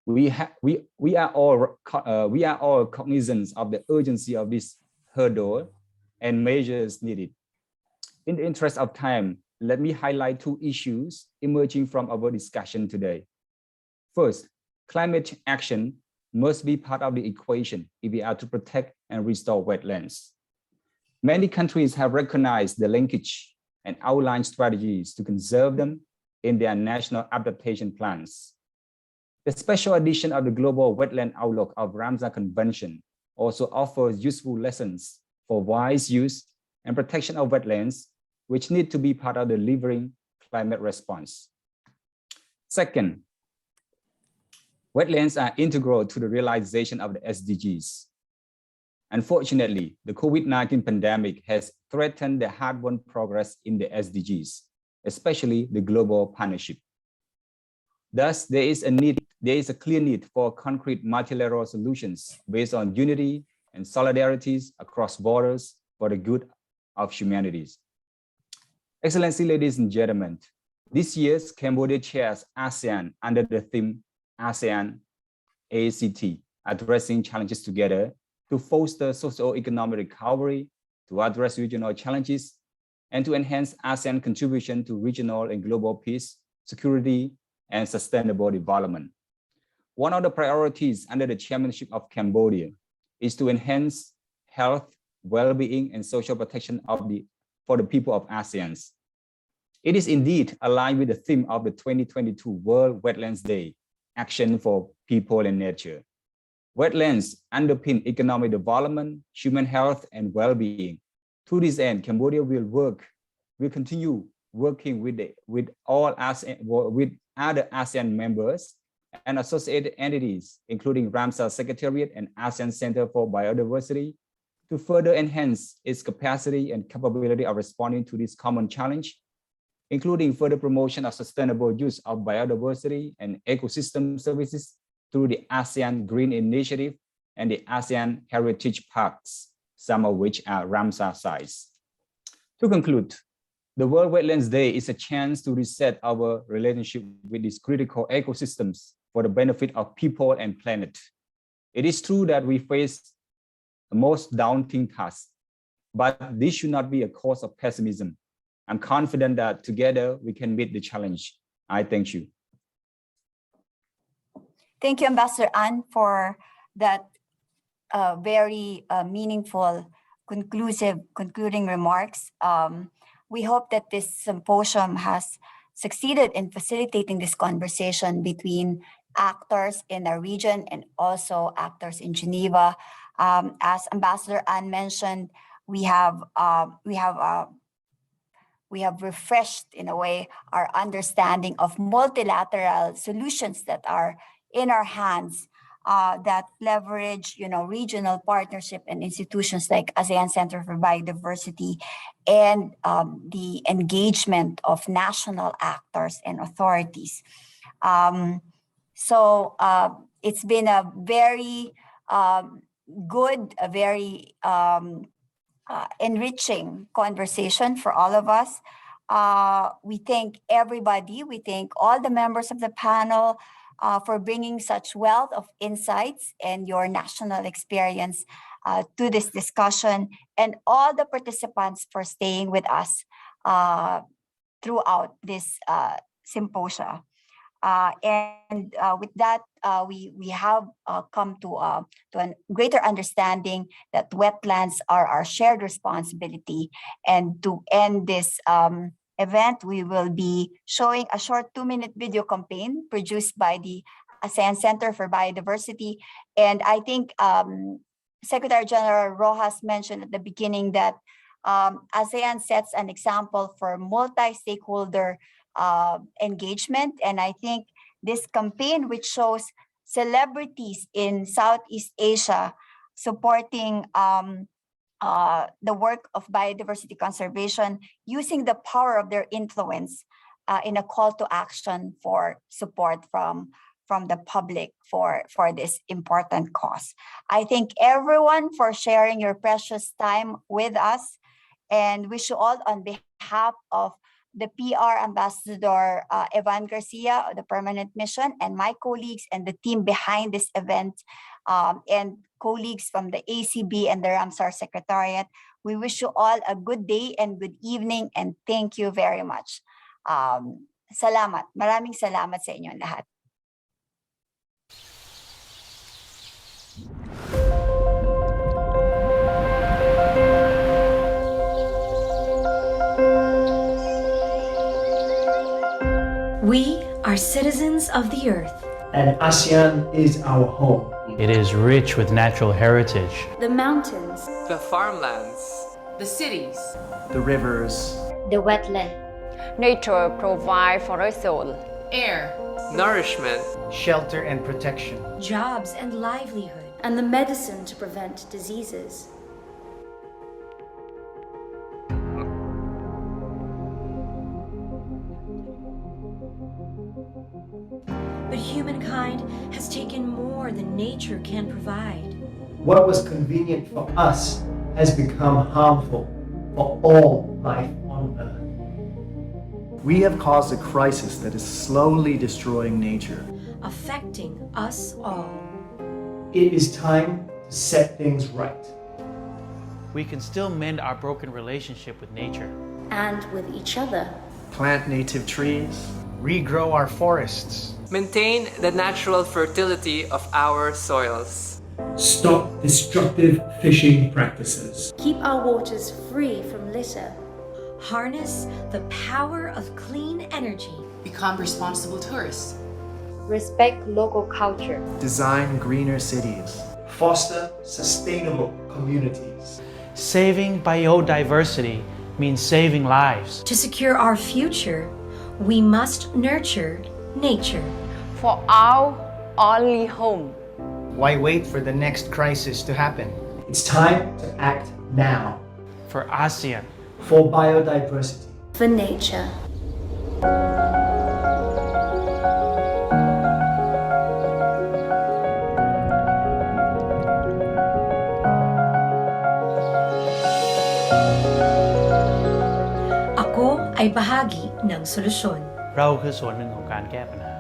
We are all cognizant of the urgency of this hurdle and measures needed. In the interest of time, let me highlight 2 issues emerging from our discussion today. First, climate action must be part of the equation if we are to protect and restore wetlands. Many countries have recognized the linkage and outlined strategies to conserve them in their national adaptation plans. The special edition of the Global Wetland Outlook of Ramsar Convention also offers useful lessons for wise use and protection of wetlands, which need to be part of the delivering climate response. Second, wetlands are integral to the realization of the SDGs. Unfortunately, the COVID-19 pandemic has threatened the hard-won progress in the SDGs, especially the global partnership. Thus, there is a clear need for concrete multilateral solutions based on unity and solidarities across borders for the good of humanity. Excellency, ladies and gentlemen, this year's Cambodia chairs ASEAN under the theme ASEAN ACT, addressing challenges together to foster socio-economic recovery, to address regional challenges, and to enhance ASEAN contribution to regional and global peace, security, and sustainable development. One of the priorities under the chairmanship of Cambodia is to enhance health, well-being, and social protection for the people of ASEAN. It is indeed aligned with the theme of the 2022 World Wetlands Day, Action for People and Nature. Wetlands underpin economic development, human health, and well-being. To this end, Cambodia will continue working with other ASEAN members and associated entities, including Ramsar Secretariat and ASEAN Center for Biodiversity, to further enhance its capacity and capability of responding to this common challenge, including further promotion of sustainable use of biodiversity and ecosystem services through the ASEAN Green Initiative and the ASEAN Heritage Parks, some of which are Ramsar sites. To conclude, the World Wetlands Day is a chance to reset our relationship with these critical ecosystems for the benefit of people and planet. It is true that we face the most daunting task, but this should not be a cause of pessimism. I'm confident that together we can meet the challenge. I thank you. Thank you, Ambassador An, for that very meaningful, concluding remarks. We hope that this symposium has succeeded in facilitating this conversation between actors in the region and also actors in Geneva. As Ambassador An mentioned, we have refreshed, in a way, our understanding of multilateral solutions that are in our hands, that leverage, regional partnership and institutions like ASEAN Center for Biodiversity and the engagement of national actors and authorities. So it's been a very good, a very enriching conversation for all of us. We thank everybody. We thank all the members of the panel for bringing such wealth of insights and your national experience to this discussion, and all the participants for staying with us throughout this symposia. And with that, we have come to a greater understanding that wetlands are our shared responsibility. And to end this event, we will be showing a short 2-minute video campaign produced by the ASEAN Center for Biodiversity. And I think Secretary General Rojas mentioned at the beginning that ASEAN sets an example for multi-stakeholder engagement. And I think this campaign, which shows celebrities in Southeast Asia supporting the work of biodiversity conservation, using the power of their influence in a call to action for support from the public for this important cause. I thank everyone for sharing your precious time with us, and wish you all, on behalf of the PR Ambassador Evan Garcia of the Permanent Mission, and my colleagues and the team behind this event, and colleagues from the ACB and the Ramsar Secretariat, we wish you all a good day and good evening, and thank you very much. Salamat. Maraming salamat sa inyong lahat. We are citizens of the earth. And ASEAN is our home. It is rich with natural heritage. The mountains, the farmlands, the cities, the rivers, the wetland. Nature provides for us all. Air, nourishment, shelter and protection, jobs and livelihood, and the medicine to prevent diseases. But humankind has taken more than nature can provide. What was convenient for us has become harmful for all life on Earth. We have caused a crisis that is slowly destroying nature, affecting us all. It is time to set things right. We can still mend our broken relationship with nature. And with each other. Plant native trees, regrow our forests. Maintain the natural fertility of our soils. Stop destructive fishing practices. Keep our waters free from litter. Harness the power of clean energy. Become responsible tourists. Respect local culture. Design greener cities. Foster sustainable communities. Saving biodiversity means saving lives. To secure our future, we must nurture nature. For our only home. Why wait for the next crisis to happen? It's time to act now. For ASEAN. For biodiversity. For nature. Ako ay bahagi ng solusyon. เราคือส่วนหนึ่งของการแก้ปัญหา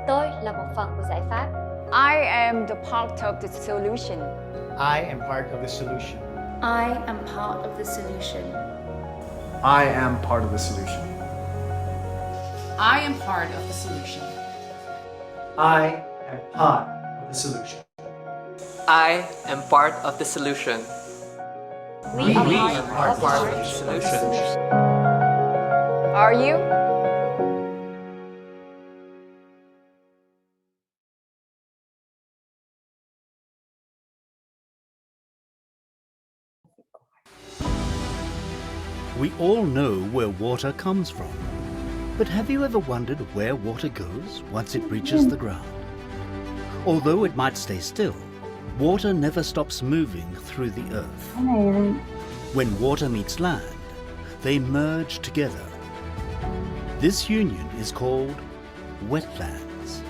Tôi là một phần của giải pháp. I am the part of the solution. I am part of the solution. I am part of the solution. I am part of the solution. I am part of the solution. I am part of the solution. I am part of the solution. We are part of the solution. Are you? We all know where water comes from. But have you ever wondered where water goes once it reaches the ground? Although it might stay still, water never stops moving through the earth. When water meets land, they merge together. This union is called wetlands.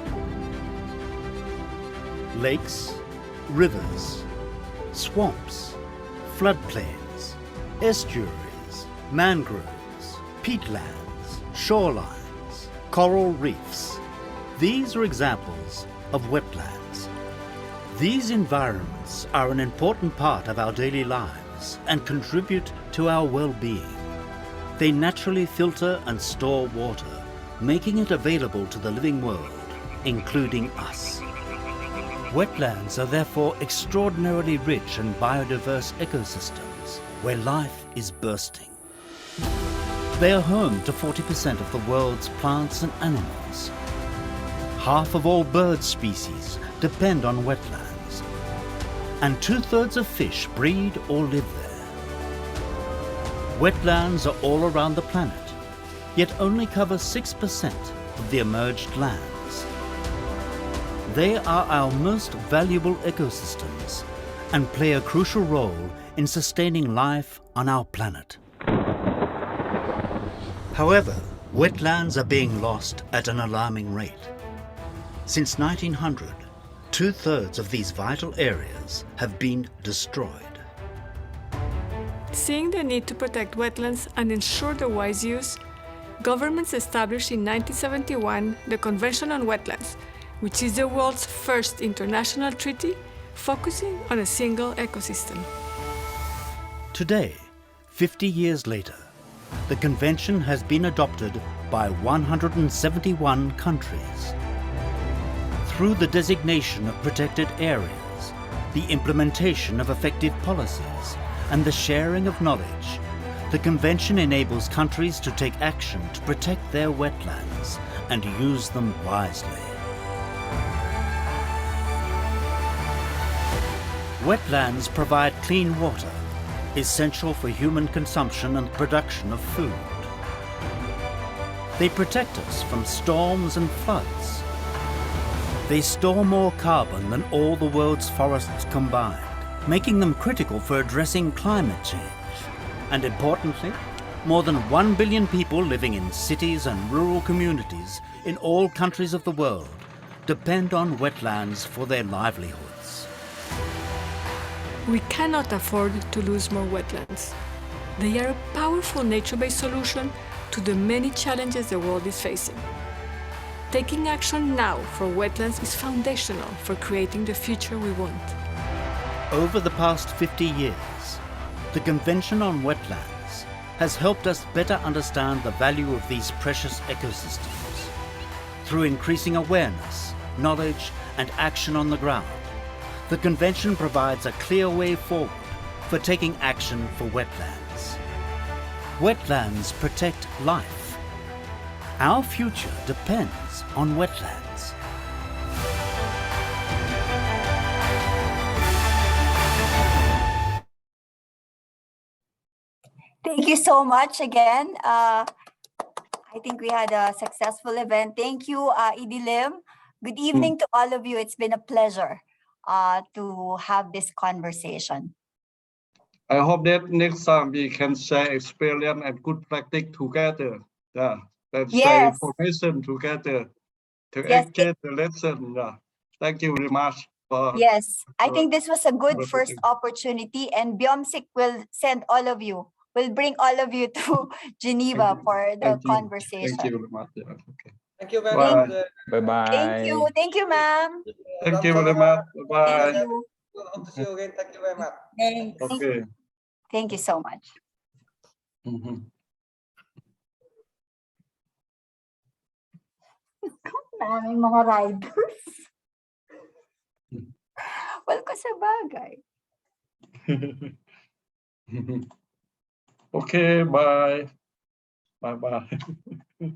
Lakes, rivers, swamps, floodplains, estuaries, mangroves, peatlands, shorelines, coral reefs. These are examples of wetlands. These environments are an important part of our daily lives and contribute to our well-being. They naturally filter and store water, making it available to the living world, including us. Wetlands are therefore extraordinarily rich and biodiverse ecosystems where life is bursting. They are home to 40% of the world's plants and animals. Half of all bird species depend on wetlands, and 2/3 of fish breed or live there. Wetlands are all around the planet, yet only cover 6% of the emerged lands. They are our most valuable ecosystems and play a crucial role in sustaining life on our planet. However, wetlands are being lost at an alarming rate. Since 1900, 2/3 of these vital areas have been destroyed. Seeing the need to protect wetlands and ensure their wise use, governments established in 1971 the Convention on Wetlands, which is the world's first international treaty focusing on a single ecosystem. Today, 50 years later, the convention has been adopted by 171 countries. Through the designation of protected areas, the implementation of effective policies, and the sharing of knowledge, the convention enables countries to take action to protect their wetlands and use them wisely. Wetlands provide clean water, essential for human consumption and production of food. They protect us from storms and floods. They store more carbon than all the world's forests combined, making them critical for addressing climate change. And importantly, more than 1 billion people living in cities and rural communities in all countries of the world depend on wetlands for their livelihoods. We cannot afford to lose more wetlands. They are a powerful nature-based solution to the many challenges the world is facing. Taking action now for wetlands is foundational for creating the future we want. Over the past 50 years, the Convention on Wetlands has helped us better understand the value of these precious ecosystems. Through increasing awareness, knowledge, and action on the ground, the Convention provides a clear way forward for taking action for wetlands. Wetlands protect life. Our future depends on wetlands. Thank you so much again. I think we had a successful event. Thank you, Edie Lim. Good evening to all of you. It's been a pleasure to have this conversation. I hope that next time we can share experience and good practice together. Yeah, and share Yes. information together to Yes. exchange the lesson. Yeah. Thank you very much. Yes, I for- think this was a good for first everything. opportunity, and Biomsik will send all of you, will bring all of you to Geneva for the Thank you. conversation. Thank you very much. Yeah, okay. Thank you very Bye. much. Bye-bye. Thank you, ma'am. Thank you very much. Bye. Thank you. Hope to see you again. Thank you very much. Thanks. Okay. Thank you so much. Mhm. Daming mga riders. Well, ko sa bagay. Okay, bye. Bye bye.